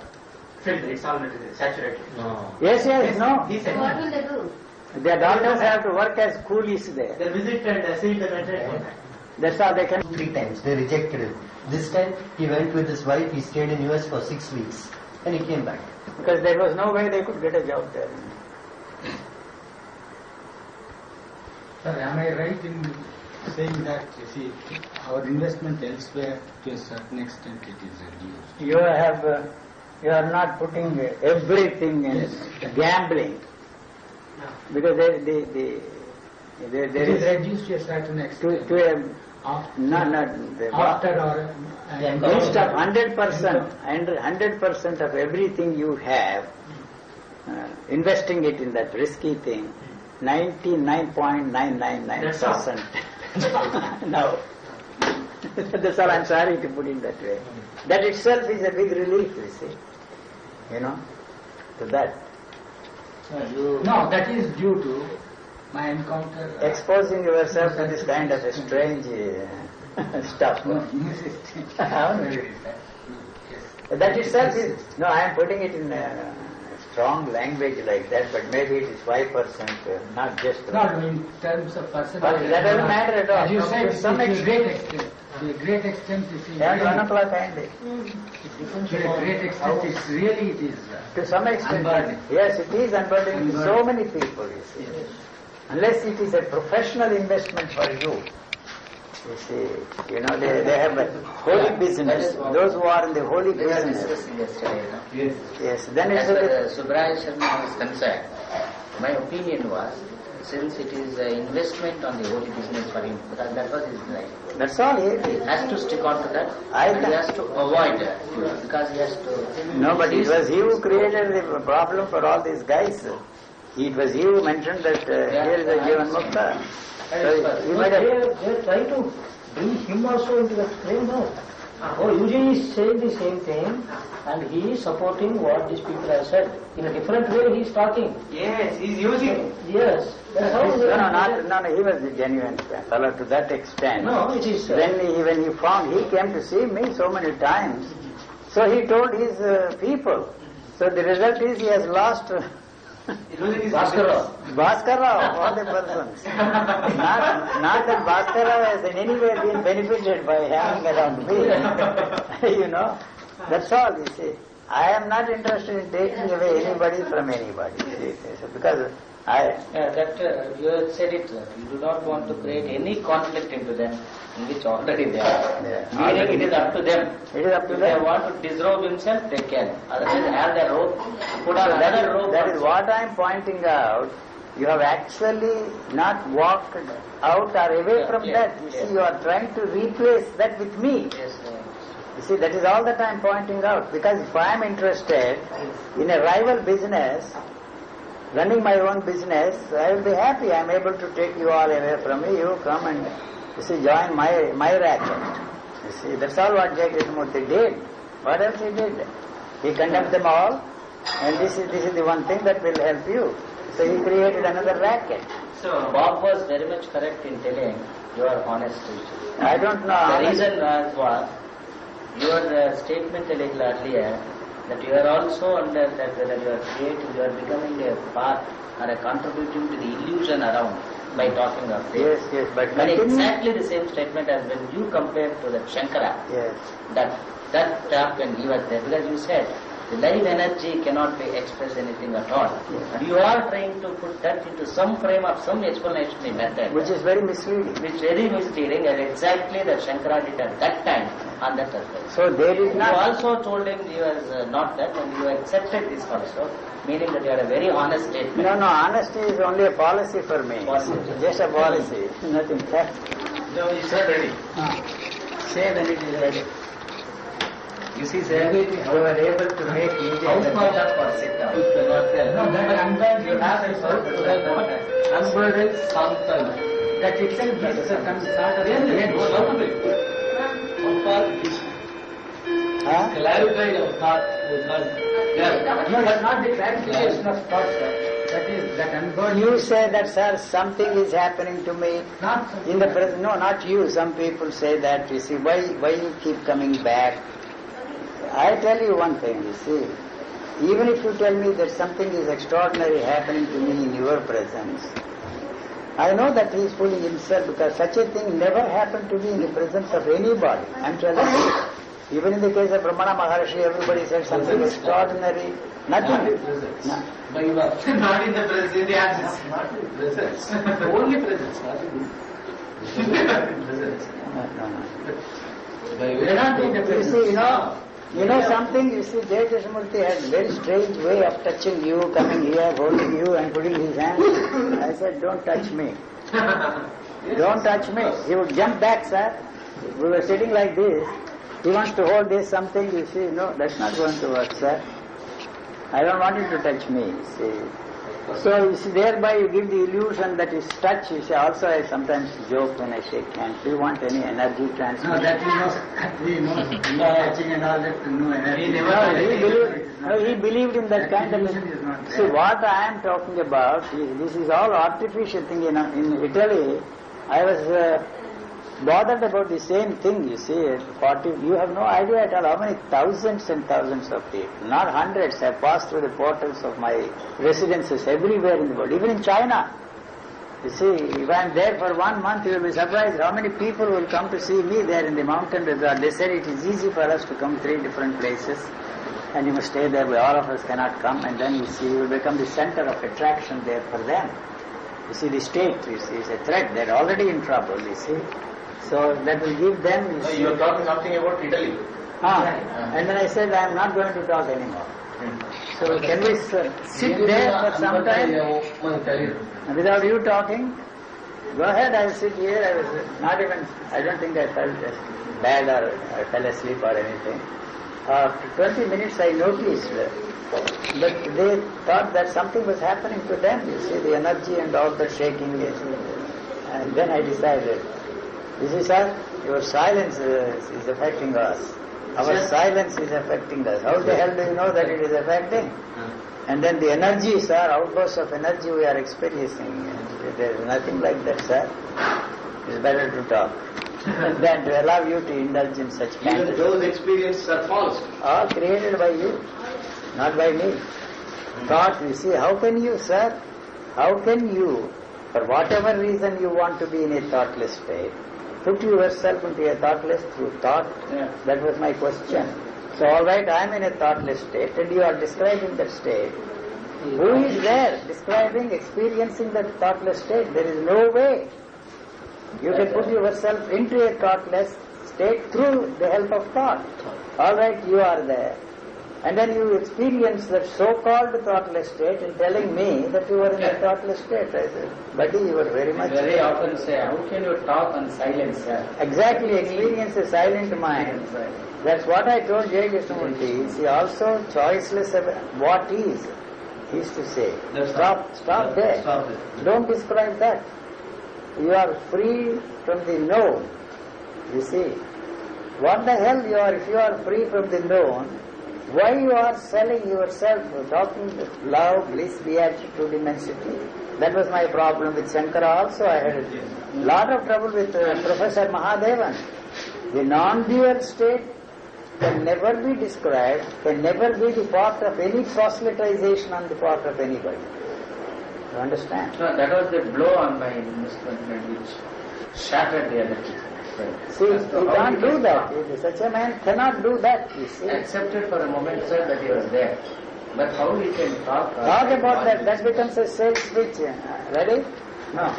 It's already saturated. No. Yes, no. He said, What will they do? Their doctors have to work as coolies there. they visit and see the contract. That's how they can. 3 times. They rejected him. This time he went with his wife. He stayed in US for 6 weeks and he came back. Because there was no way they could get a job there. Sir, am I right in saying that, you see, our investment elsewhere to a certain extent it is reduced? You are not putting everything in gambling. Because there It is reduced to a certain extent. After or Instead of 100% of everything you have, investing it in that risky thing, 99.999%. No. That's all I'm sorry to put it that way. That itself is a big relief, you see. You know, to that. No, that is due to my encounter. Exposing yourself to this kind of a strange stuff. That itself is, no, I am putting it in strong language like that, but maybe it is 5%, not just. No, in terms of percentage. But that doesn't matter at all. As you said, To some to a extent. great extent. To a great extent, you see. 1 o'clock kindly. To a great extent, it's really, it is. To some extent. Unburdening. Yes, it is unburdening to so many people, you see. Unless it is a professional investment for you. You see, you know, they have a holy business. Those who are in the holy We were business. discussing yesterday, no? Yes, then As it's far a as Subraya Sharma was concerned, my opinion was, since it is an investment on the holy business for him, because that was his life. that's all. He has to stick on to that, and he has to avoid that, because he has to... No, but it was he who created the problem for all these guys. It was he who mentioned that here is a Jivan Mukta. So he might have... They are trying to bring him also into that frame now. Oh, Eugene is saying the same thing and he is supporting what these people have said. In a different way he is talking. Yes, he's using. Yes. That's how they No, he was a genuine fellow to that extent. No, it is... When he found, he came to see me so many times. So he told his people. So the result is he has lost Bhaskara. Bhaskara, all the persons. Not that Bhaskara has in any way been benefited by having around me. You know, that's all, you see. I am not interested in taking away anybody from anybody. See, because That you have said it, sir. You do not want to create any conflict into them, in which already they are. Meaning it is up to them. It is up to If they them. want to disrobe himself, they can. Otherwise, have their robe, put on So another robe. that is what I am pointing out. You have actually not walked out or away Yeah, from yeah, that. You yeah. see, you are trying to replace that with me. Yes, sir. You see, that is all that I am pointing out. Because if I am interested in a rival business, running my own business, I will be happy. I am able to take you all away from me. You come and, you see, join my racket. You see, that's all what J. Krishnamurti did. What else he did? He condemned them all, and this is the one thing that will help you. So he created another racket. So Bob was very much correct in telling you are honest. I don't know. The reason was your statement a little earlier that you are also under that whether you are creating, you are becoming a part or a contributing to the illusion around by talking of this. Yes, but But continue. exactly the same statement as when you compared to the Shankara, Yes. that talk when he was there, because you said the live energy cannot be expressed anything at all. Yes. You are trying to put that into some frame of some explanatory method, Which is very misleading. which is very misleading, and exactly that Shankara did at that time on that aspect. So they did You not. also told him he was not that, and you accepted this also, meaning that you had a very honest statement. No, honesty is only a policy for me. Policy. Just a policy, nothing fact. No, it's not ready. Say when it is ready. You see, sir, you were able to make each other get up or sit down. You have a unburdened samtal. That itself is a sort Huh? clarified of thought was not there. No, that's not the clarification of thought, sir. That is that unburdened. You say that, sir, something is happening to me Not something in the like present. No, not you. Some people say that. You see, why you keep coming back? I tell you one thing. You see, even if you tell me that something is extraordinary happening to me in your presence, I know that he is fooling himself because such a thing never happened to me in the presence of anybody. I am telling you. Even in the case of Brahmana Maharshi, everybody said something extraordinary. Nothing. No. But you are not in the presence, in the absence. Not in the presence. Only presence, not in the presence. No. They are not in the You presence. see, you know something, you see, J. Krishnamurti had very strange way of touching you, coming here, holding you and putting his hand. I said, don't touch me. Don't touch me. He would jump back, sir. We were sitting like this. He wants to hold this something, you see, no, that's not going to work, sir. I don't want you to touch me, you see. So, you see, thereby you give the illusion that is touch. You see, also I sometimes joke when I shake hands. Do you want any energy transmission? No, that we know touching and all that, no energy. He believed in that kind of... Illusion is not See, there. what I am talking about, this is all artificial thing. In Italy, I was bothered about the same thing, you see. You have no idea at all how many thousands and thousands of people, not hundreds, have passed through the portals of my residences everywhere in the world, even in China. You see, if I am there for 1 month, you will be surprised how many people will come to see me there in the mountain resort. They said it is easy for us to come 3 different places and you must stay there where all of us cannot come, and then you see you will become the center of attraction there for them. You see, the state, you see, is a threat. They are already in trouble, you see. So that will give them... No, you are talking something about Italy. And then I said, I am not going to talk anymore. So can we sit there for some time without you talking? Go ahead, I will sit here. I was not even, I don't think I felt bad or I fell asleep or anything. After 20 minutes I noticed that they thought that something was happening to them. You see, the energy and all the shaking. And then I decided, you see, sir, your silence is affecting us. Our silence is affecting us. How the hell do you know that it is affecting? And then the energy, sir, outbursts of energy we are experiencing. There is nothing like that, sir. It's better to talk than to allow you to indulge in such Even fantasies. those experiences are false. All created by you, not by me. Thought, you see, how can you, sir, how can you, for whatever reason you want to be in a thoughtless state, put yourself into a thoughtless through thought? That was my question. So all right, I am in a thoughtless state and you are describing that state. Who is there describing, experiencing that thoughtless state? There is no way. You can put yourself into a thoughtless state through the help of thought. All right, you are there. And then you experience that so-called thoughtless state and telling me that you are in a thoughtless state. I said, buddy, you are very much... Very often say, how can you talk on silence, sir? Exactly, experience a silent mind. That's what I told J. Krishnamurti. He also choiceless of what is. He used to say, stop there. Stop it. Don't describe that. You are free from the known. You see, what the hell you are, if you are free from the known, why you are selling yourself, talking love, bliss, beatitude, immensity? That was my problem with Shankara also. I had a lot of trouble with Professor Mahadevan. The non-dual state can never be described, can never be the part of any proselytization on the part of anybody. You understand? No, that was the blow on my misconception which shattered the other teaching. See, you can't do that. Such a man cannot do that, you see. Accepted for a moment, sir, that he was there. But how he can talk... Talk about that, that becomes a sales pitch. Ready? No.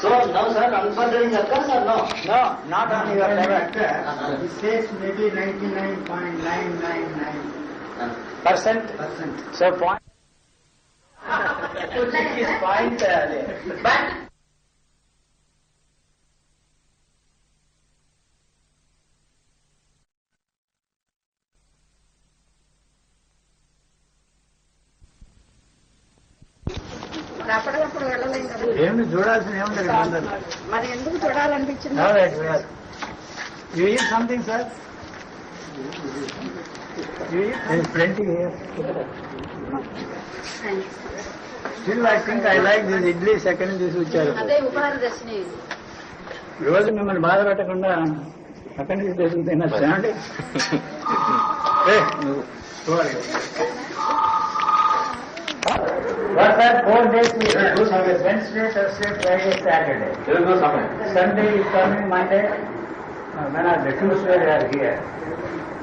So now, sir, unfurthering occurs or no? No, not on your level. He says maybe 99.999%. So point. His point, but అప్పటికప్పుడు వెళ్ళలేం కదా ఏమి చూడాల్సిన ఏముంది మరి ఎందుకు చూడాలనిపించింది You eat something, sir? You eat? There is plenty here. Still, I think I like this idli second this ucharu. అదే ఉపహార దర్శనం రోజు మిమ్మల్ని బాధ పెట్టకుండా అక్కడి నుంచి తెచ్చుకు తినచ్చు ఏమండి నువ్వు చూడాలి What are 4 days we do? Wednesday, Thursday, Friday, Saturday. Sunday is coming, Monday. When are the Tuesday they are here.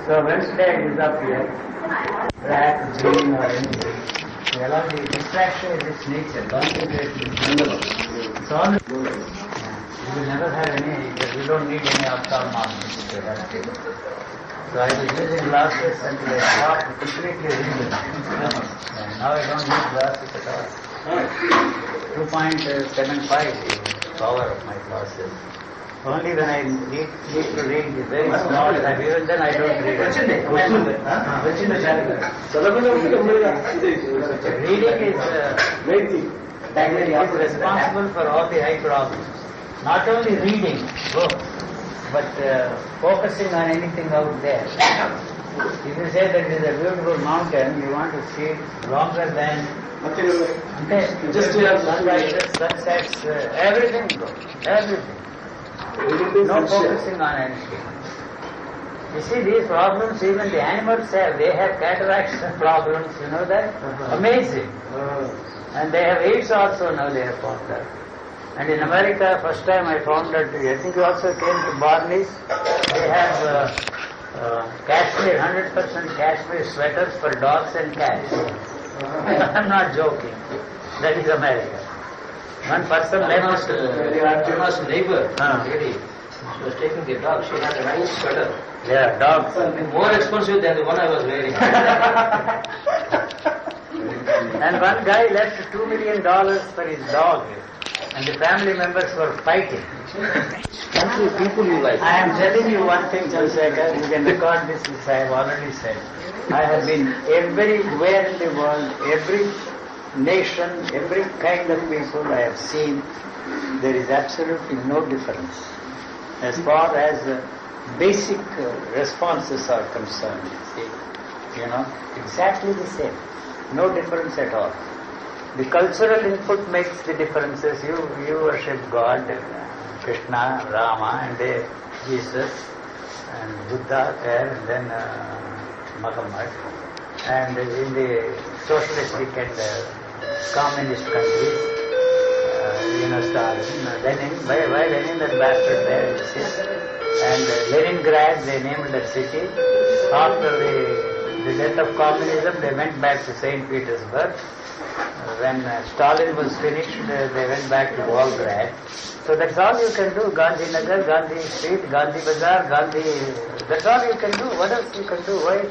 So Wednesday is up here. Black, green or anything. We allow the distraction is its nature. Concentrate is it's all. You will never have any, you don't need any ophthalmologist. So I was using glasses until I stopped completely reading. And now I don't need glasses at all. 2.75 is the power of my glasses. Only when I need to read the very small time, even then I don't read. Reading is responsible for all the eye problems. Not only reading books, but focusing on anything out there. If you say that it is a beautiful mountain, you want to see it longer than just sunrises, sunsets, everything, everything. No focusing on anything. You see, these problems even the animals have. They have cataracts problems, you know that? Amazing. And they have AIDS also now, they have found that. And in America, first time I found that, I think you also came to Barney's, they have cashmere, 100% cashmere sweaters for dogs and cats. I'm not joking. That is America. One person left Jim's neighbor, lady, she was taking the dog. She had a nice sweater. Yeah, dogs. More expensive than the one I was wearing. And one guy left $2 million for his dog. And the family members were fighting. People you like. I am telling you one thing, Chandrasekhar, you can record this, which I have already said. I have been everywhere in the world, every nation, every kind of people I have seen. There is absolutely no difference as far as basic responses are concerned. See, you know, exactly the same. No difference at all. The cultural input makes the differences. You worship God, Krishna, Rama, and Jesus, and Buddha there, and then Muhammad. And in the socialistic and communist countries, Stalin, Lenin, why Lenin, that bastard there, you see. And Leningrad, they named that city after the the death of communism, they went back to St. Petersburg. When Stalin was finished, they went back to Volgograd. So that's all you can do. Gandhi Nagar, Gandhi Street, Gandhi Bazaar, Gandhi. That's all you can do. What else you can do? Why?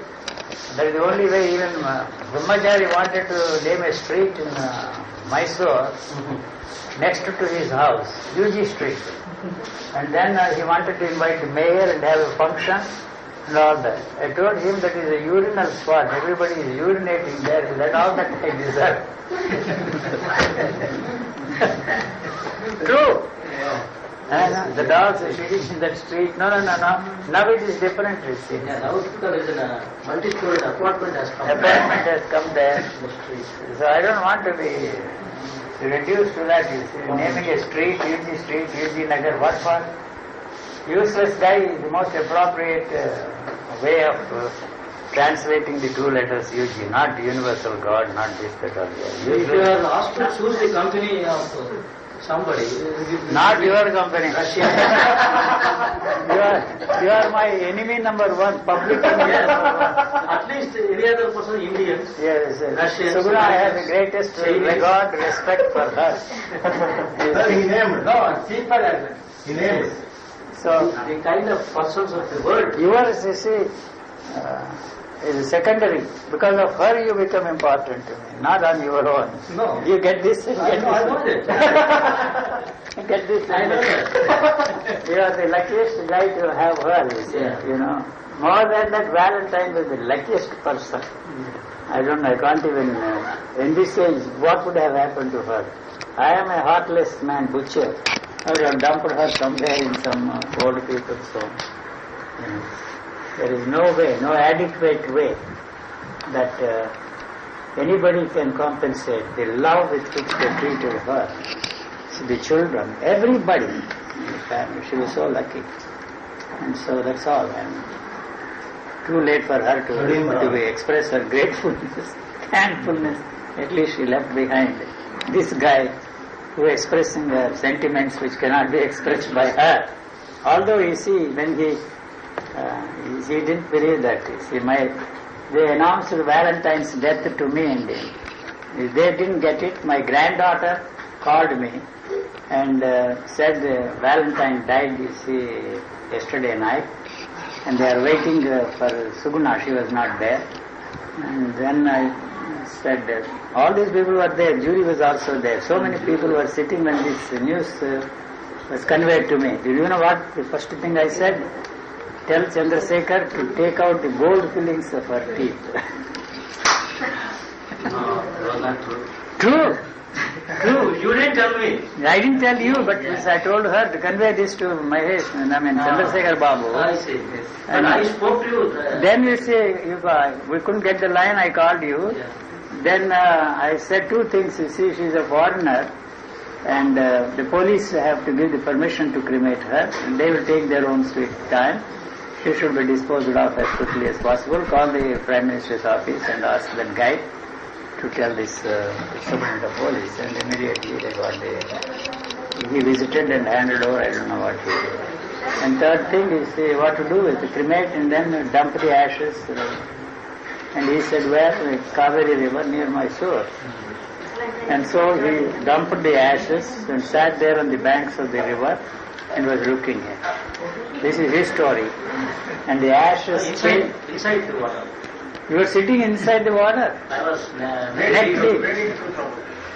That is the only way. Even Brahmachari wanted to name a street in Mysore next to his house, UG Street. And then he wanted to invite the mayor and have a function and all that. I told him that is a urinal spot. Everybody is urinating there. Is that all that I deserve? True. The dogs are shitting in that street. No. Now it is different. You see. Yeah, now there is a multi-story apartment has come. Apartment has come there. So I don't want to be reduced to that. You see. Naming a street, UG Nagar, what for? Useless guy is the most appropriate way of translating the two letters UG, not universal God, not this, that or the If you are asked to choose the company of somebody, not your company. you are my enemy number one, public enemy number one. At least any other person, Indians. Yes, Russians, Suguna, I have the greatest regard, respect for her. Sir, he named. No, cheaper than He named. So, the kind of persons of the world. yours, you see, is secondary. Because of her, you become important to me, not on your own. No. You get this and get I know this. that. Get this. I know that. You are the luckiest guy to have her, you see, Yeah. you know. More than that, Valentine was the luckiest person. I don't know, I can't even, in this age, what would have happened to her? I am a heartless man, butcher. I would have dumped her somewhere in some old people's home. You know. There is no way, no adequate way that anybody can compensate the love with which they treated her. So the children, everybody in the family, she was so lucky. And so that's all. And too late for her to express her gratefulness, thankfulness. At least she left behind this guy who is expressing her sentiments which cannot be expressed by her. Although you see, when he didn't believe that. You see, they announced Valentine's death to me, and they didn't get it. My granddaughter called me and said Valentine died, you see, yesterday night, and they are waiting for Suguna. She was not there. And then I said, all these people were there, jury was also there. So many people were sitting when this news was conveyed to me. Do you know what the first thing I said? Tell Chandrasekhar to take out the gold fillings of her teeth. No, that was not true. True. True, you didn't tell me. I didn't tell you, but I told her to convey this to Mahesh, Chandrasekhar Babu. I see, yes. But And I spoke to you. Then you say, we couldn't get the line, I called you. Yeah. Then I said two things. You see, she's a foreigner, and the police have to give the permission to cremate her, and they will take their own sweet time. She should be disposed of as quickly as possible. Call the Prime Minister's office and ask that guy to tell this Superintendent of Police, and immediately they got he visited and handed over. I don't know what he did. And third thing is what to do is to cremate and then dump the ashes. And he said, where? Kaveri River near Mysore. And so he dumped the ashes and sat there on the banks of the river and was looking at. This is his story. And the ashes... Inside the water. You were sitting inside the water? I was Neck deep.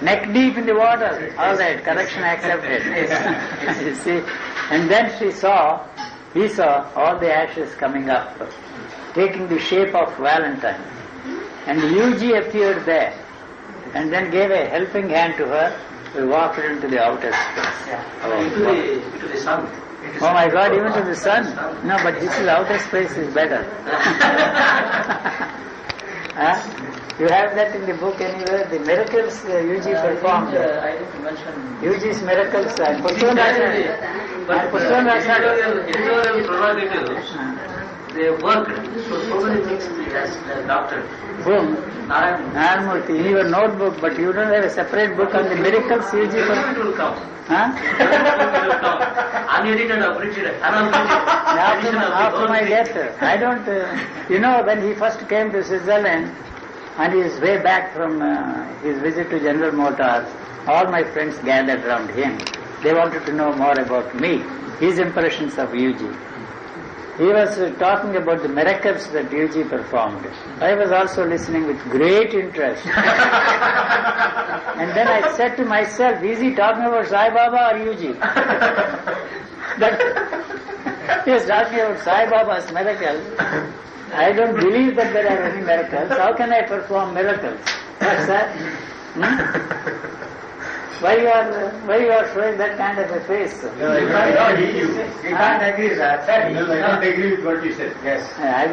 Neck deep in the water. All right, correction accepted. You see, and then he saw all the ashes coming up, taking the shape of Valentine. And UG appeared there, and then gave a helping hand to her. We walked into the outer space. into the sun. Oh my God, even to the sun? No, but this is outer space is better. You have that in the book anywhere? The miracles UG performed. I didn't mention. UG's miracles. But editorial prerogatives they worked. So many things he has doctored. Boom. Narayan. Narayanmurthy, in your notebook, but you don't have a separate book on the miracles UG. It will come. Huh? It will come. Unedited, abridged, unabridged. After my death, I don't, when he first came to Switzerland, on his way back from his visit to General Motors, all my friends gathered around him. They wanted to know more about me, his impressions of UG. He was talking about the miracles that UG performed. I was also listening with great interest. And then I said to myself, is he talking about Sai Baba or UG? He was talking about Sai Baba's miracles. I don't believe that there are any miracles. How can I perform miracles? What's that? Why you are showing that kind of a face? No, you can't agree, sir. I can't agree with what you said. Yes.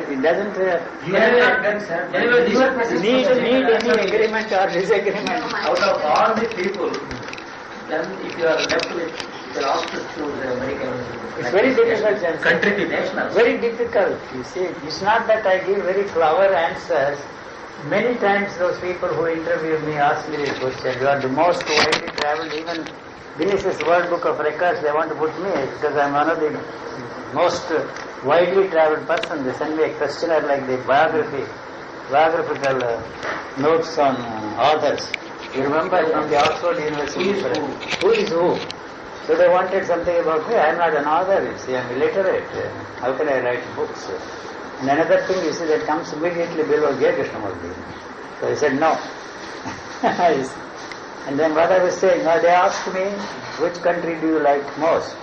It doesn't need any agreement or disagreement. Out of all the people, then if you are left with, you are asked to choose American. It's very difficult, Jansen. Country to national. Very difficult, you see. It's not that I give very clever answers. Many times those people who interview me ask me this question, you are the most widely traveled, even Guinness's World Book of Records, they want to put me because I'm one of the most widely traveled person. They send me a questionnaire like the biographical notes on authors. You remember from the Oxford University? Who is who? So they wanted something about me. I'm not an author, you see, I'm illiterate. How can I write books? And another thing, you see, that comes immediately below J. Krishnamurthy. So I said, no. And then what I was saying, they asked me, which country do you like most?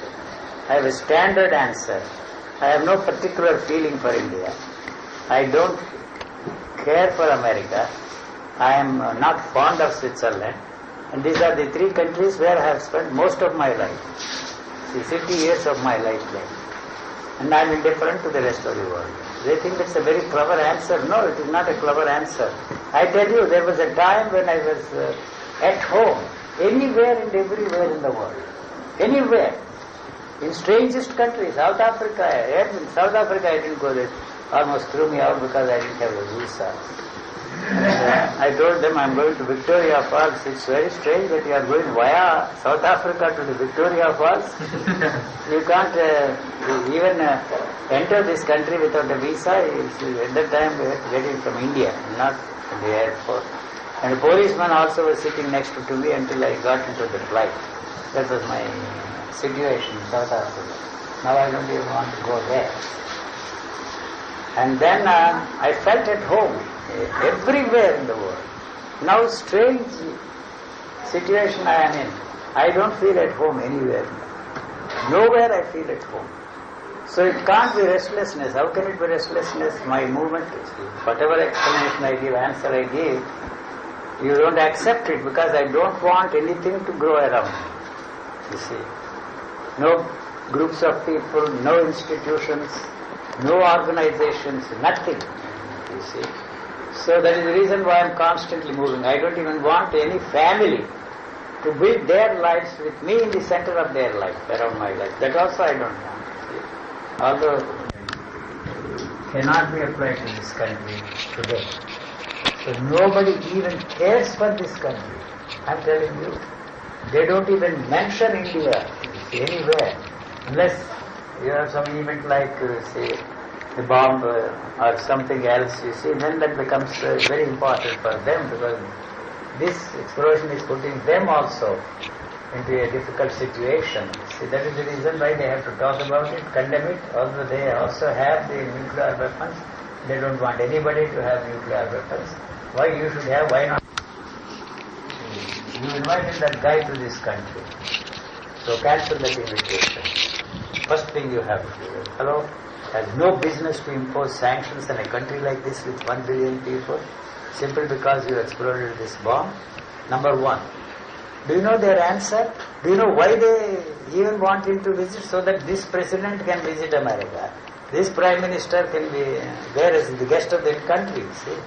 I have a standard answer. I have no particular feeling for India. I don't care for America. I am not fond of Switzerland. And these are the three countries where I have spent most of my life. See, 50 years of my life there. And I am indifferent to the rest of the world. They think it's a very clever answer. No, it is not a clever answer. I tell you, there was a time when I was at home, anywhere and everywhere in the world. Anywhere. In strangest countries, South Africa. In South Africa I didn't go there. Almost threw me out because I didn't have a visa. And, I told them I'm going to Victoria Falls. It's very strange that you are going via South Africa to the Victoria Falls. You can't even enter this country without a visa. At that time we had to get it from India, not from the airport. And a policeman also was sitting next to me until I got into the flight. That was my situation in South Africa. Now I don't even want to go there. And then I felt at home everywhere in the world. Now strange situation I am in. I don't feel at home anywhere. Nowhere I feel at home. So it can't be restlessness. How can it be restlessness? My movement, whatever explanation I give, answer I give, you don't accept it because I don't want anything to grow around me. You see. No groups of people, no institutions, no organizations, nothing. You see. So that is the reason why I am constantly moving. I don't even want any family to build their lives with me in the center of their life, around my life. That also I don't want. Although cannot be applied to this country today. So nobody even cares for this country. I'm telling you. They don't even mention India anywhere. Unless you have some event like, say, the bomb or something else, you see, then that becomes very important for them because this explosion is putting them also into a difficult situation. See, that is the reason why they have to talk about it, condemn it, although they also have the nuclear weapons. They don't want anybody to have nuclear weapons. Why you should have, why not? You invited that guy to this country. So cancel that invitation. First thing you have to do. Hello? Has no business to impose sanctions on a country like this with 1 billion people simply because you exploded this bomb. Number one. Do you know their answer? Do you know why they even want him to visit? So that this president can visit America. This prime minister can be there as the guest of that country, see.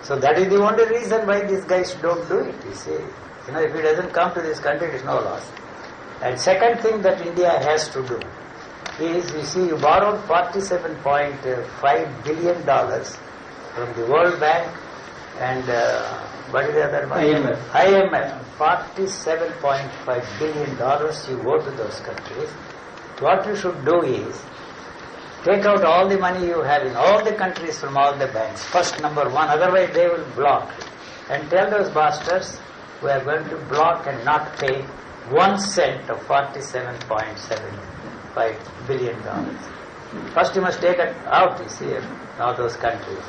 So that is the only reason why these guys don't do it, you see. You know, if he doesn't come to this country, it is no loss. And second thing that India has to do, is, you see, you borrowed $47.5 billion from the World Bank and what is the other one? IMF. $47.5 billion you owe to those countries. What you should do is, take out all the money you have in all the countries from all the banks. First, number one, otherwise they will block. And tell those bastards, we are going to block and not pay 1 cent of $47.75 billion. First you must take it out, you see, all those countries.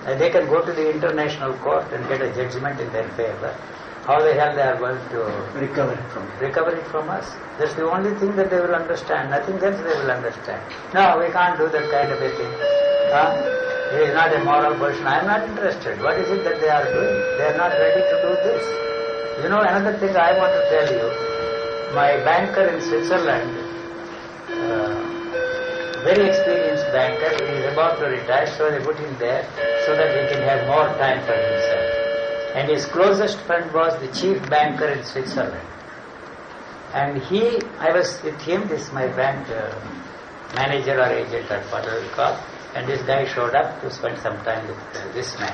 And they can go to the international court and get a judgment in their favor. How the hell they are going to recover it from us? That's the only thing that they will understand. Nothing else they will understand. No, we can't do that kind of a thing. It is not a moral person. I am not interested. What is it that they are doing? They are not ready to do this. You know, another thing I want to tell you. My banker in Switzerland, very experienced banker, he is about to retire, so they put him there so that he can have more time for himself. And his closest friend was the chief banker in Switzerland. And I was with him, this my bank manager or agent or whatever you call, and this guy showed up to spend some time with this man.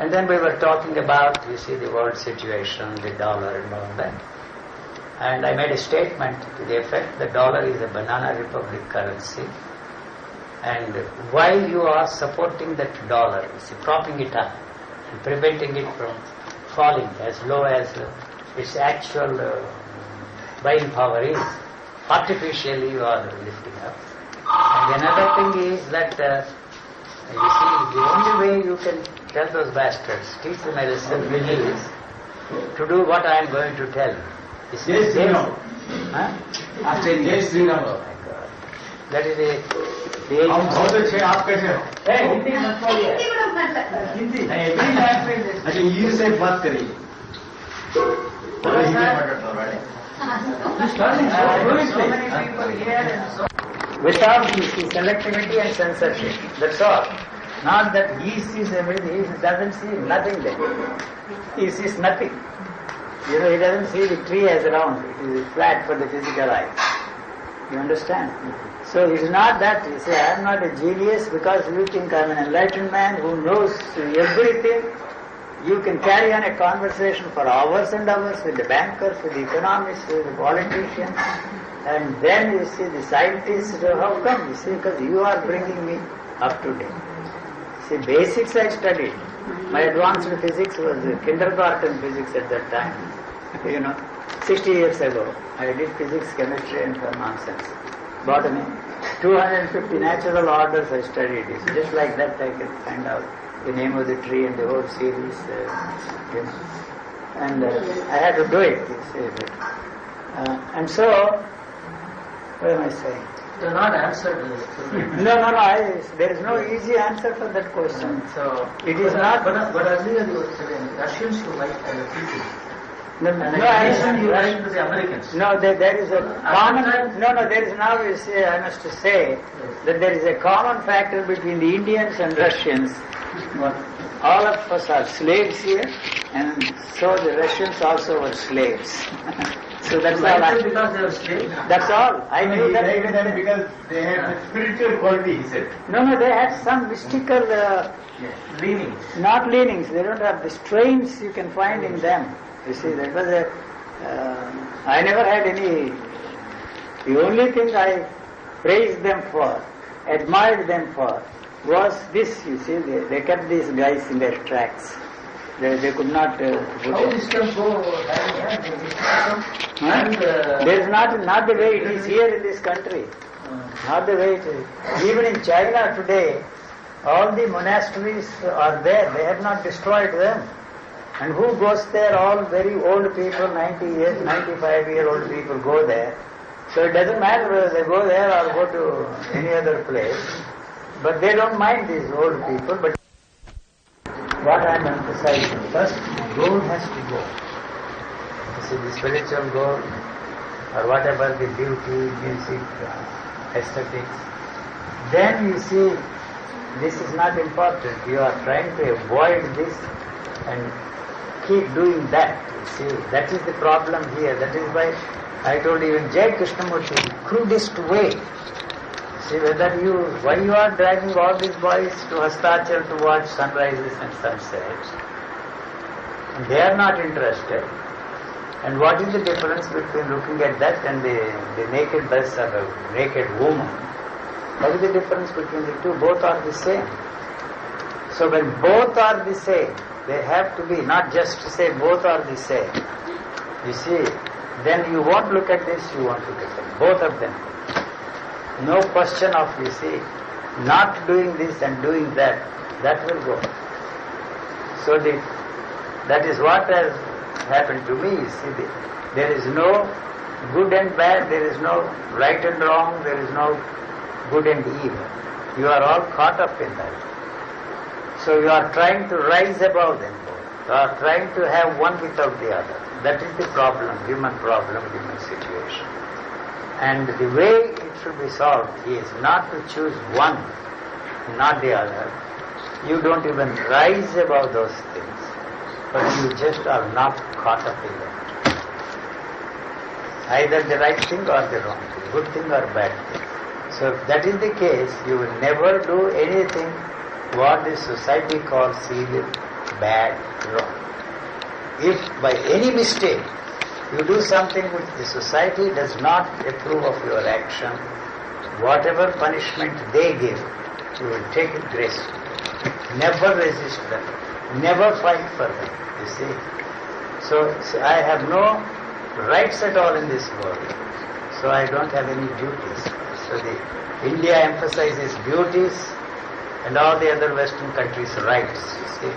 And then we were talking about, you see, the world situation, the dollar and all that. And I made a statement to the effect the dollar is a banana republic currency. And while you are supporting that dollar, you see, propping it up and preventing it from falling as low as its actual buying power is, artificially you are lifting up. And another thing is that, you see, the only way you can tell those bastards, teach them a lesson, is to do what I am going to tell you. You see, Yes, After Yes, Sri Ram. Oh my God. That is the age. हम बहुत अच्छे आप कैसे हो? हिंदी मत बोलिए हिंदी अच्छा ये से बात करिए थोड़ा हिंदी में करता हूँ Without selectivity and censorship. That's all. Not that he sees everything, he doesn't see nothing there. He sees nothing. You know, he doesn't see the tree as round, it is flat for the physical eye. You understand? So it is not that you say, I am not a genius because you think I am an enlightened man who knows everything. You can carry on a conversation for hours and hours with the bankers, with the economists, with the politicians, and then you see the scientists, how come? You see, because you are bringing me up to date. See, basics I studied. My advanced physics was kindergarten physics at that time. 60 years ago, I did physics, chemistry and nonsense. Botany. 250 natural orders I studied. Just like that I can find out the name of the tree and the whole series. And I had to do it. And so, what am I saying? You not answered this. No, there is no easy answer for that question. So it is not. But earlier you were saying Russians you like and the people. No, And you like to the Americans. No, there is a common. No, there is now. I must say that there is a common factor between the Indians and Russians. All of us are slaves here, and so the Russians also were slaves. So that's all. Because they were slaves. That's all. I knew that. because they had the spiritual quality, he said. No, they had some mystical Leanings. not leanings. They don't have the strains you can find in them. You see, that was I never had any. The only thing I praised them for, admired them for, was this. You see, they kept these guys in their tracks. They could not put How it. this can go hand in hand in this system? And There is not the way it is here in this country. Not the way it is. Even in China today, all the monasteries are there. They have not destroyed them. And who goes there? All very old people, 90 years, 95-year-old people go there. So it doesn't matter whether they go there or go to any other place. But they don't mind these old people. But what I am emphasizing, first, goal has to go. You see, the spiritual goal, or whatever, the beauty, music, aesthetics. Then you see, this is not important. You are trying to avoid this and keep doing that. You see, that is the problem here. That is why I told even Jay Krishnamurti, the crudest way. See why you are dragging all these boys to Hastachal to watch sunrises and sunsets. And they are not interested. And what is the difference between looking at that and the naked breasts of a naked woman? What is the difference between the two? Both are the same. So when both are the same, they have to be, not just to say both are the same. You see, then you won't look at this, you won't look at that. Both of them. No question of, you see, not doing this and doing that, that will go. So that is what has happened to me. You see, there is no good and bad, there is no right and wrong, there is no good and evil. You are all caught up in that. So you are trying to rise above them both. You are trying to have one without the other. That is the problem, human situation. And the way it should be solved is not to choose one, not the other. You don't even rise above those things, but you just are not caught up in them. Either the right thing or the wrong thing, good thing or bad thing. So if that is the case, you will never do anything what the society calls evil, bad, wrong. If by any mistake you do something which the society does not approve of your action, whatever punishment they give, you will take it gracefully. Never resist them. Never fight for them, you see. So I have no rights at all in this world. So I don't have any duties. So India emphasizes duties and all the other Western countries' rights, you see.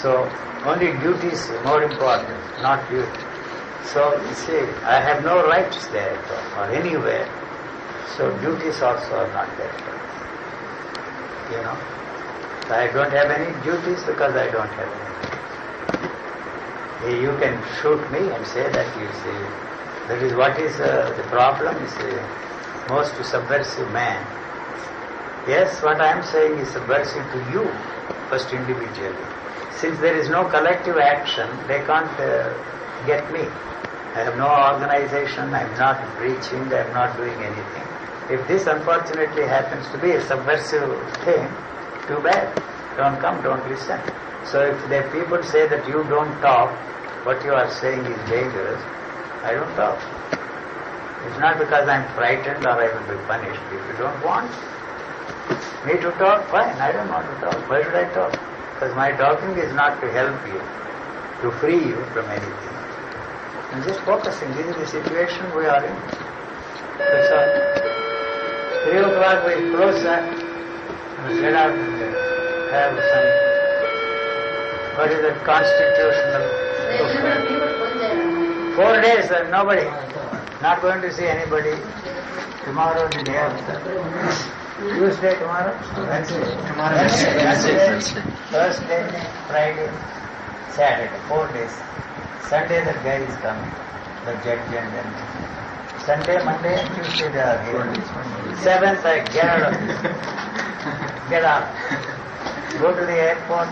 So only duties are more important, not duty. So you see, I have no rights there at all, or anywhere. So duties also are not there. You know. So I don't have any duties because I don't have any. You can shoot me and say that, you see, that is what is the problem, you see, most subversive man. Yes, what I am saying is subversive to you, first individually. Since there is no collective action, they can't get me. I have no organization, I am not preaching, I am not doing anything. If this unfortunately happens to be a subversive thing, too bad. Don't come, don't listen. So if the people say that you don't talk, what you are saying is dangerous, I don't talk. It's not because I am frightened or I will be punished. If you don't want me to talk, fine, I don't want to talk. Why should I talk? Because my talking is not to help you, to free you from anything. I'm just focusing. This is the situation we are in. That's all. 3 o'clock we close that. We get out and have some, what is that, constitutional. 4 days, nobody. Not going to see anybody. Tomorrow, the day after. Tuesday, tomorrow? Wednesday. Tomorrow, Wednesday. Thursday, Friday, Saturday. 4 days. Sunday, the guy is coming. The judge and then. Sunday, Monday, Tuesday, they are here. 7th, I get out of this. Get out. Go to the airport.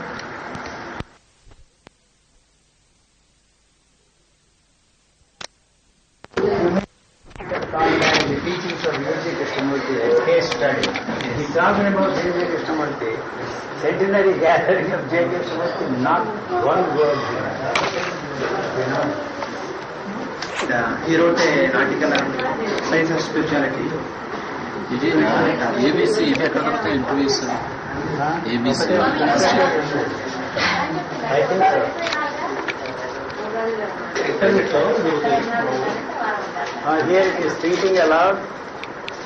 The teachings of U.G. Krishnamurti, a case study. He's talking about U.G. Krishnamurti, centenary gathering of J.K. Krishnamurti, not one word. You know. He wrote an article on science of spirituality. ABC interviews. ABC. I think so. Here it is thinking aloud.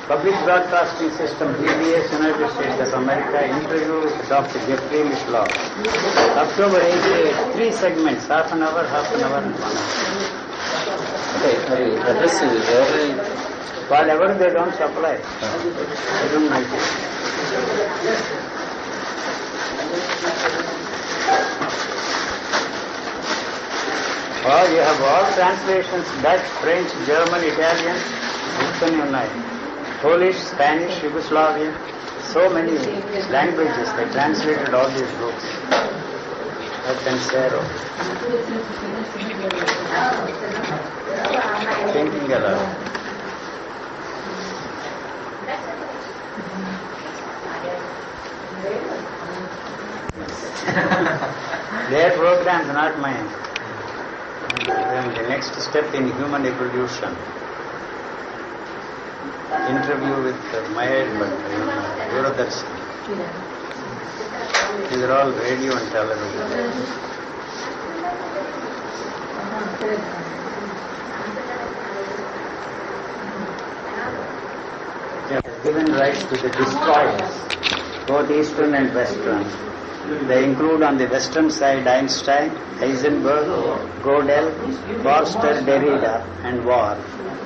Public Broadcasting System, PBS, United States of America, interview with Dr. Jeffrey Mishlaw. October 8, 3 segments, half an hour, and 1 hour. Okay, address Whatever they don't supply, I don't like it. Oh, you have all translations, Dutch, French, German, Italian, Polish, Spanish, Yugoslavian, so many languages, they translated all these books. earth and sorrow. Thinking aloud. Their programs, not mine. Then the next step in human evolution. Interview with Mahesh Bhatt, Doordarshan. These are all radio and television. They have given rights to the destroyers, both Eastern and Western. They include on the Western side Einstein, Heisenberg, Gödel, Forster, Derrida and Wahl.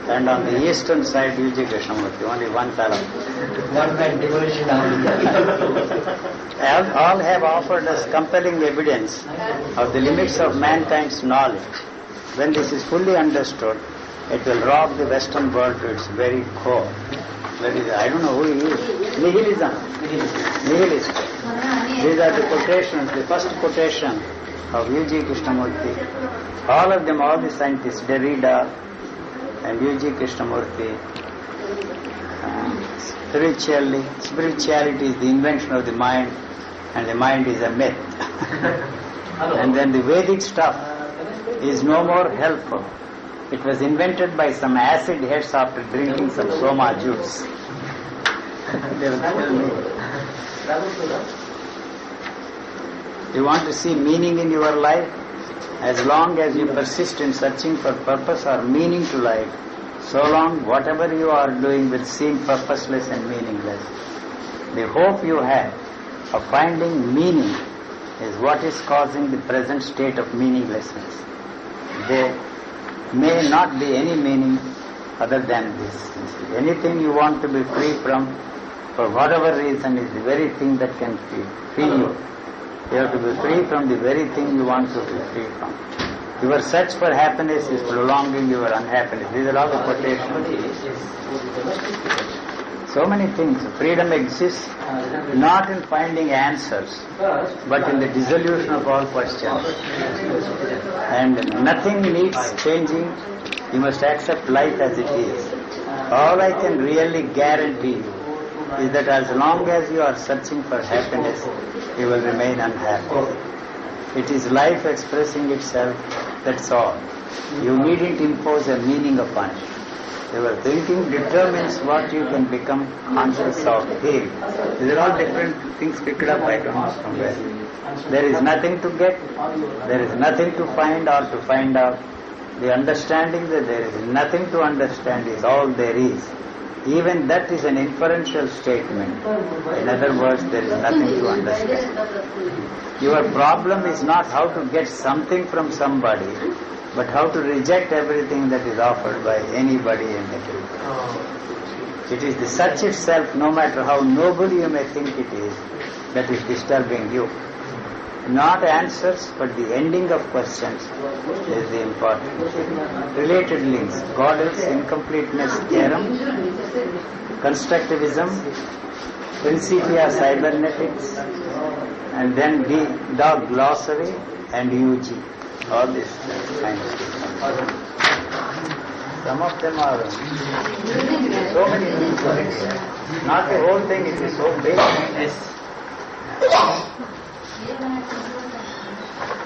And on the Eastern side U.G. Krishnamurti, only one fellow. One man devotion All have offered us compelling evidence of the limits of mankind's knowledge. When this is fully understood, it will rob the Western world to its very core. That is, I don't know who he is. Nihilism. Nihilist. These are the quotations, the first quotation of U.G. Krishnamurti. All of them, all the scientists, Derrida and U.G. Krishnamurti. Spirituality is the invention of the mind, and the mind is a myth. And then the Vedic stuff is no more helpful. It was invented by some acid heads after drinking some soma juice. They will tell me. You want to see meaning in your life? As long as you persist in searching for purpose or meaning to life, so long whatever you are doing will seem purposeless and meaningless. The hope you have of finding meaning is what is causing the present state of meaninglessness. There may not be any meaning other than this. Anything you want to be free from, for whatever reason, is the very thing that can free you. You have to be free from the very thing you want to be free from. Your search for happiness is prolonging your unhappiness. These are all the quotations. So many things. Freedom exists not in finding answers, but in the dissolution of all questions. And nothing needs changing. You must accept life as it is. All I can really guarantee you is that as long as you are searching for happiness, you will remain unhappy. It is life expressing itself, that's all. You needn't impose a meaning upon it. Your thinking determines what you can become conscious of. Hey, these are all different things picked up, I don't know from where. There is nothing to get, there is nothing to find or to find out. The understanding that there is nothing to understand is all there is. Even that is an inferential statement. In other words, there is nothing to understand. Your problem is not how to get something from somebody, but how to reject everything that is offered by anybody and everybody. It is the search itself, no matter how noble you may think it is, that is disturbing you. Not answers, but the ending of questions is the important thing. Related links, Gödel's incompleteness theorem, constructivism, Principia cybernetics, and then the dog glossary and UG. All this kind of things. Some of them are so many things. Not the whole thing, it is so big.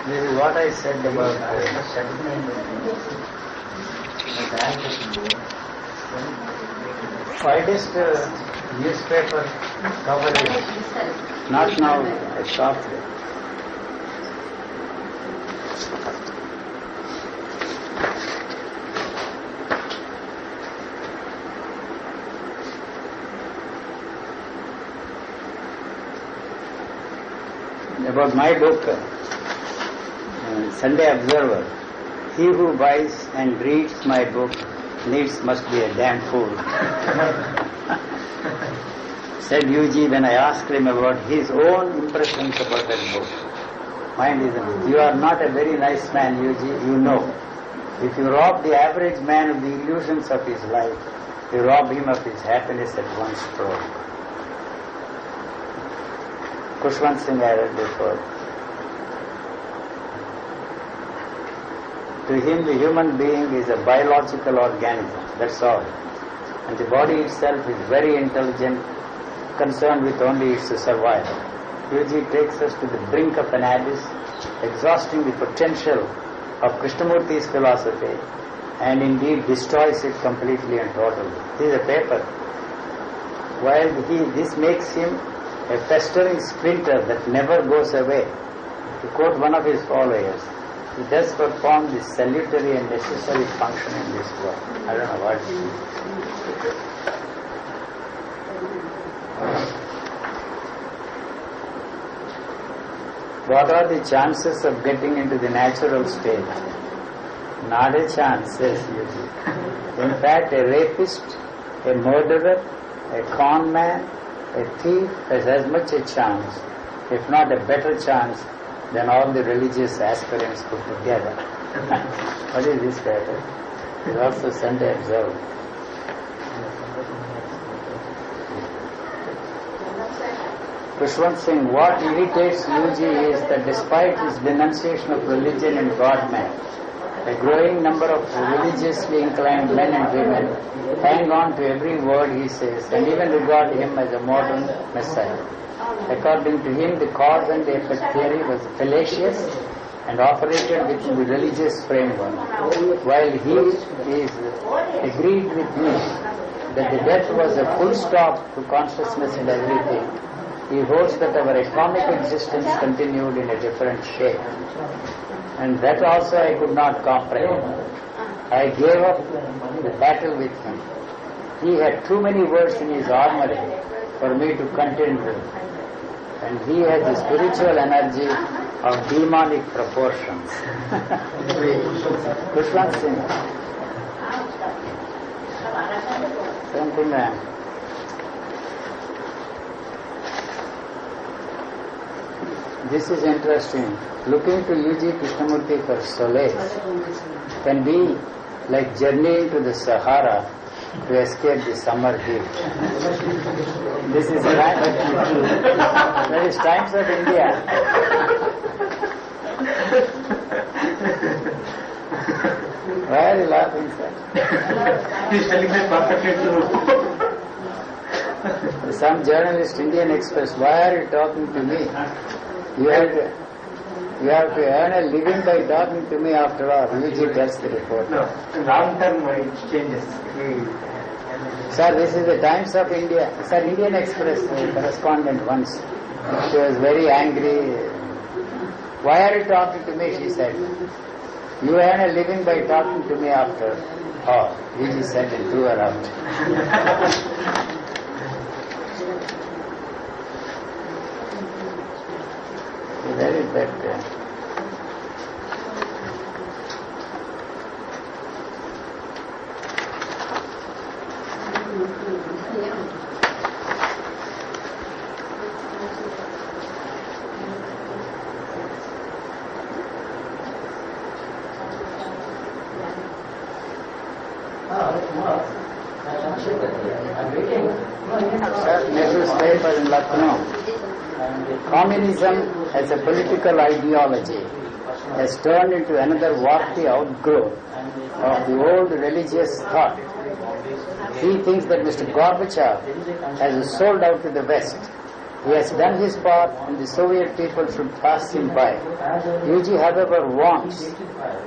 This is what I said about widest newspaper coverage. Not now, I stopped it. About my book, Sunday Observer, he who buys and reads my book needs must be a damn fool. Said UG when I asked him about his own impressions about that book. Mind is, you are not a very nice man, UG, you know. If you rob the average man of the illusions of his life, you rob him of his happiness at one stroke. Kushwant Singh I read before. To him, the human being is a biological organism, that's all. And the body itself is very intelligent, concerned with only its survival. Yuji takes us to the brink of an abyss, exhausting the potential of Krishnamurti's philosophy, and indeed destroys it completely and totally. This is a paper. While this makes him a festering splinter that never goes away. To quote one of his followers, he does perform this salutary and necessary function in this world. I don't know what it is. What are the chances of getting into the natural state? Not a chance, says Yuji. In fact, a rapist, a murderer, a con man, a thief has as much a chance, if not a better chance, than all the religious aspirants put together. What is this paper? It is also Sunday Observer. Kushwant Singh, what irritates Yuji is that despite his denunciation of religion and God-man, a growing number of religiously inclined men and women hang on to every word he says and even regard him as a modern messiah. According to him, the cause and the effect theory was fallacious and operated within the religious framework, while he is agreed with me that the death was a full stop to consciousness and everything. He holds that our economic existence continued in a different shape. And that also I could not comprehend. I gave up the battle with him. He had too many words in his armory for me to contend with. And he has the spiritual energy of demonic proportions. Kushwant Singh. Something this is interesting. Looking to Yuji Krishnamurti for solace can be like journeying to the Sahara to escape the summer heat. This is that is Times of India. Why are you laughing, sir? He is telling me perfectly true. Some journalist, Indian Express, why are you talking to me? You have to earn a living by talking to me after all. Yuji tells the reporter. No, long term it changes. Sir, this is the Times of India. Sir, Indian Express correspondent once. She was very angry. Why are you talking to me? She said. You earn a living by talking to me after all. Yuji said and threw her out. That is that. Nehru's paper in Lucknow. Communism as a political ideology has turned into another warty outgrowth of the old religious thought. He thinks that Mr. Gorbachev has sold out to the West. He has done his part and the Soviet people should pass him by. Yuji, however, wants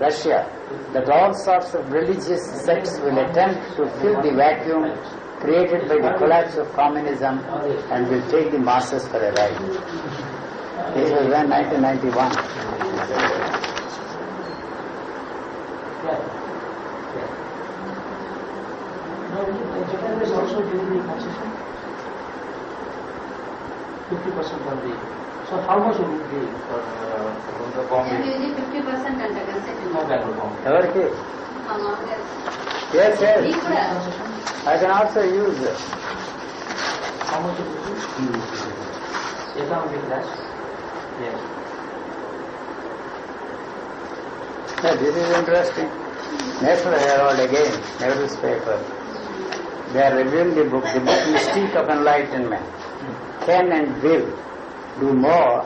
Russia that all sorts of religious sects will attempt to fill the vacuum created by the collapse of communism and will take the masses for a ride. This was when 1991. Japan is also giving the concession 50% on the. So how much would it be for the bomb? 50% and the concession. No battle bomb. Everything. Yes, yes. I can also use it. How much would it be? Economic class? Yes. Yeah, this is interesting. National Herald again, Nehru's paper. They are reviewing the book Mystique of Enlightenment. Can and will do more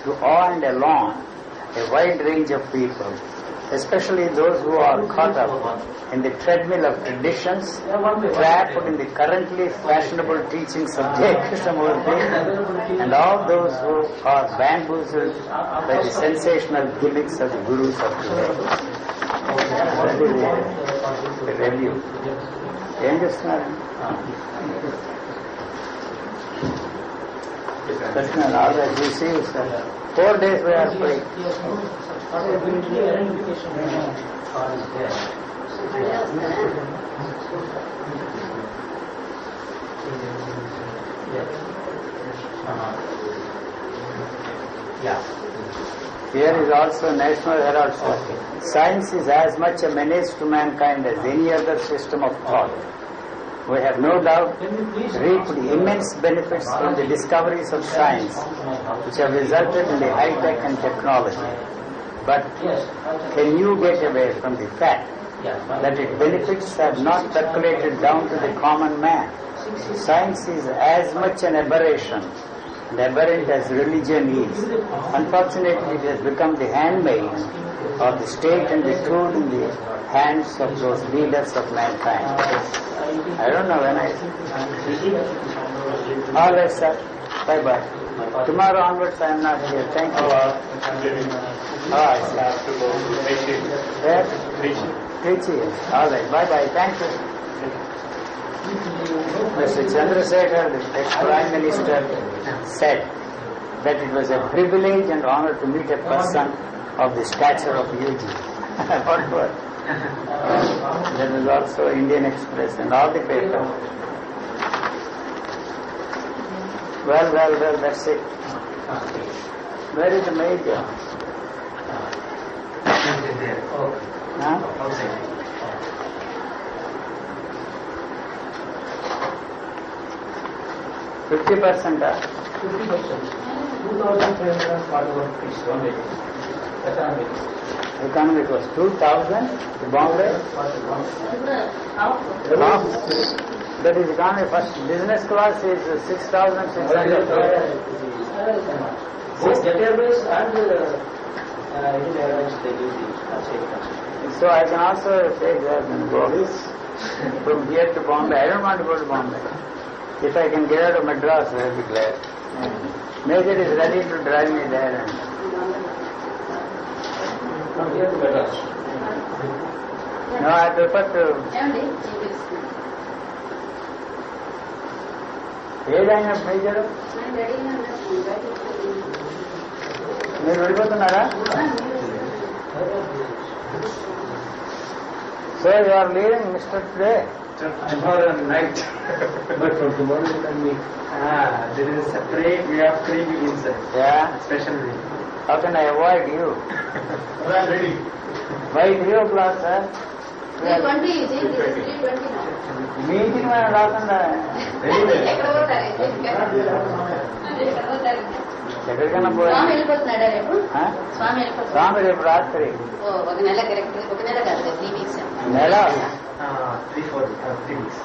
to awe and alarm a wide range of people especially those who are caught up in the treadmill of traditions, trapped in the currently fashionable teachings of J. Krishnamurti, and all those who are bamboozled by the sensational gimmicks of the gurus of today. That is the review. ఏం చేస్తున్నారు? Krishna, all that we see is 4 days we are free. Here is also National Herald. Science is as much a menace to mankind as any other system of thought. We have no doubt reaped immense benefits from the discoveries of science which have resulted in the high-tech and technology. But can you get away from the fact that its benefits have not percolated down to the common man? Science is as much an aberration and aberrant as religion is. Unfortunately, it has become the handmaid of the state and the tool in the hands of those leaders of mankind. I don't know when I... All right, sir. Bye-bye. Tomorrow onwards I am not here. Thank you. All right, sir. Where? Trichy. All right. Bye-bye. Thank you. Mr. Chandrasekhar, the ex-Prime Minister, said that it was a privilege and honor to meet a person of the stature of UG. What word? That was also Indian Express and all the papers. Well, that's it. Where is the major? Huh? 50%? 50%. 2,341 rupees only. Economic was 2,000, Bombay? Half. That is economy first. Business class is 6,600. Both Jet Airways and Indian Airlines, they give the same. So I can also take that and go from here to Bombay. I don't want to go to Bombay. If I can get out of Madras, I will be glad. Major is ready to drive me there. And From here to Madras. no, I prefer to... ఏదైనా major మీరు వెళ్ళిపోతున్నారా? So you are leaving mister today? Tomorrow night. But for tomorrow you can meet. There is a separate way of creating inside. Yeah. Special way. How can I avoid you? I am ready. By 3 o'clock, sir. 3:20 is it? This is 3:20 now. Meeting మనం రాకుండా ఎక్కడ పోతారు? ఎక్కడికైనా స్వామి పోయి వెళ్ళిపోతున్నాడా రేపు? స్వామి వెళ్ళిపోతున్నాడు. స్వామి రేపు రాత్రి ఒక నెల కరెక్ట్, ఒక నెల కాదు 3 weeks. నెల 3 weeks.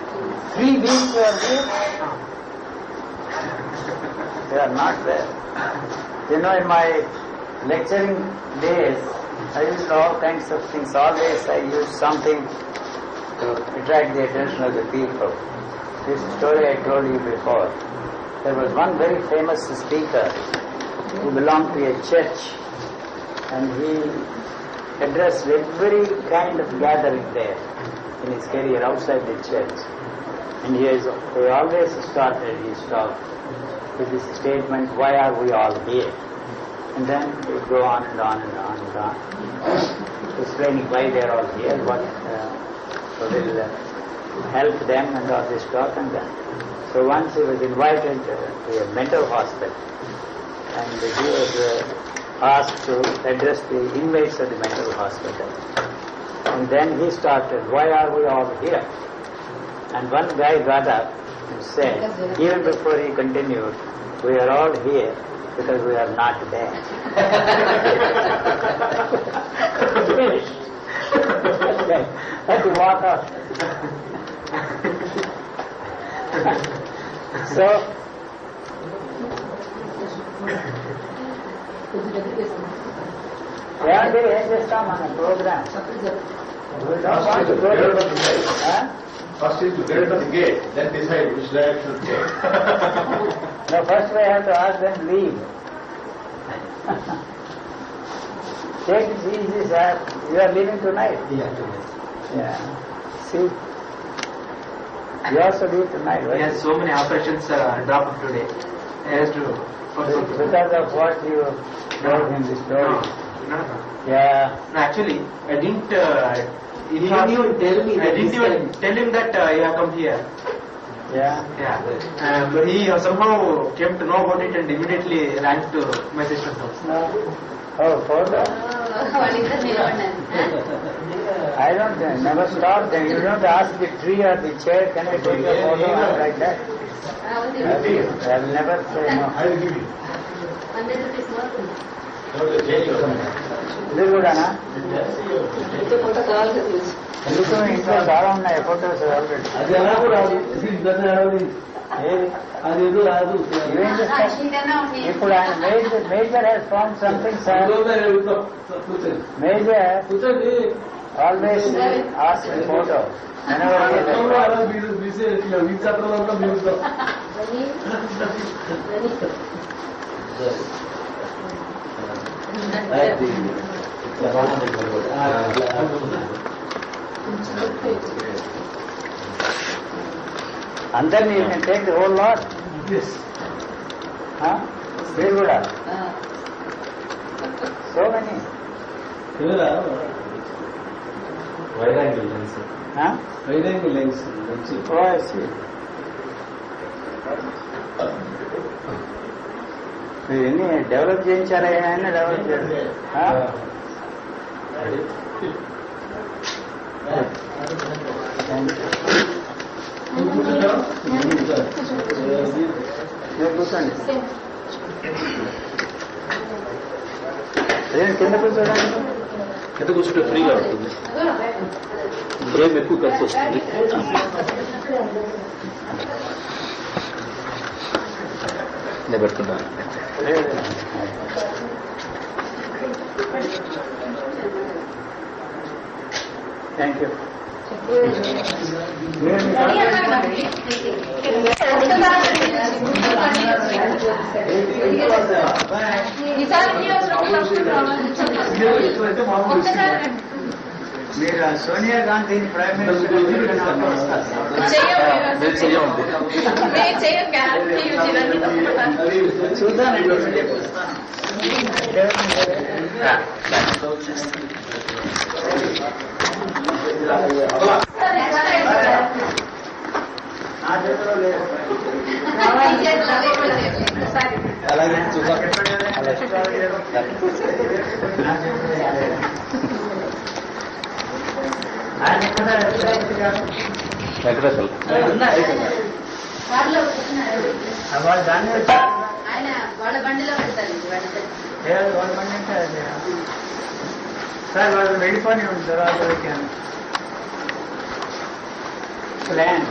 3 weeks you are here? They are not there. You know, in my lecturing days, I used all kinds of things. Always I used something to attract the attention of the people. This story I told you before. There was one very famous speaker who belonged to a church, and he addressed every kind of gathering there in his career outside the church. And he always started his talk with this statement, why are we all here? And then he would go on and on and on and on, explaining why they are all here, what will help them and all this talk and that. So once he was invited to a mental hospital, and he was asked to address the inmates of the mental hospital. And then he started, why are we all here? And one guy got up and said, even before he continued, we are all here because we are not there. Finished. Had to walk out. So, ఏమంటే ఏం చేస్తాం మన programme First is to get to the gate, then decide which direction to go. No, first we have to ask them leave. Take it easy, sir. You are leaving tonight. Yeah, tonight. Yeah. See, you also leave tonight, He right? has so many operations dropped today. He has to. Because of what you told him this story. No. Yeah. No, actually, I didn't. He didn't even tell me I that didn't this even time. tell him that you have come here. Yeah. Yeah. But he somehow came to know about it and immediately ran to my sister's house. No. Oh, photo. వాళ్ళిద్దరు నిలబడినారు. I don't never stop them. You don't ask the tree or the chair, can I take a photo like that? ఉంది. I will never say no. I will give you. 100 rupees more. Okay, change your mind. ఇది కూడానా photo కావాలి కదా. ఎందుకు ఇంట్లో చాలా ఉన్నాయి photos already అది ఎలాగో రాదు. ఏది అది ఏదో రాదు. ఇవేం చేస్తాయి షీటన్నా ఉంది. ఇప్పుడు ఆయన major has form something sir major కూర్చోండి. ఆల్వేస్ ఆస్క్ ఫోటో అందరినీ you can take the whole lot మీరు కూడా so many wide angle lens. Wide angle lens. మీరు ఎన్ని డెవలప్ చేయించారా ఏమైనా డెవలప్ చేయాలి మీరు కూర్చోండి అదే కింద కూర్చోడానికి కింద కూర్చుంటే ఫ్రీగా ఉంటుంది, బ్రేక్ ఎక్కువ ఖర్చు వస్తుంది. నేను పెట్టుకుంటాను. థ్యాంక్ యూ మీరు సోనియా గాంధీని ప్రైమ్ మినిస్టర్ చూద్దానండి నా చేతిలో లేదు అలాగే చూద్దాం. ఆయన ఎక్కడ వెంకటేశ్వర కార్లో కూర్చున్నారు. వాళ్ళు దాన్ని ఆయన వాళ్ళ బండిలో పెడతారు వాళ్ళ బండి అంటే అది సార్ వాళ్ళు వెళ్ళిపోయి ఉంది తర్వాత ప్లాన్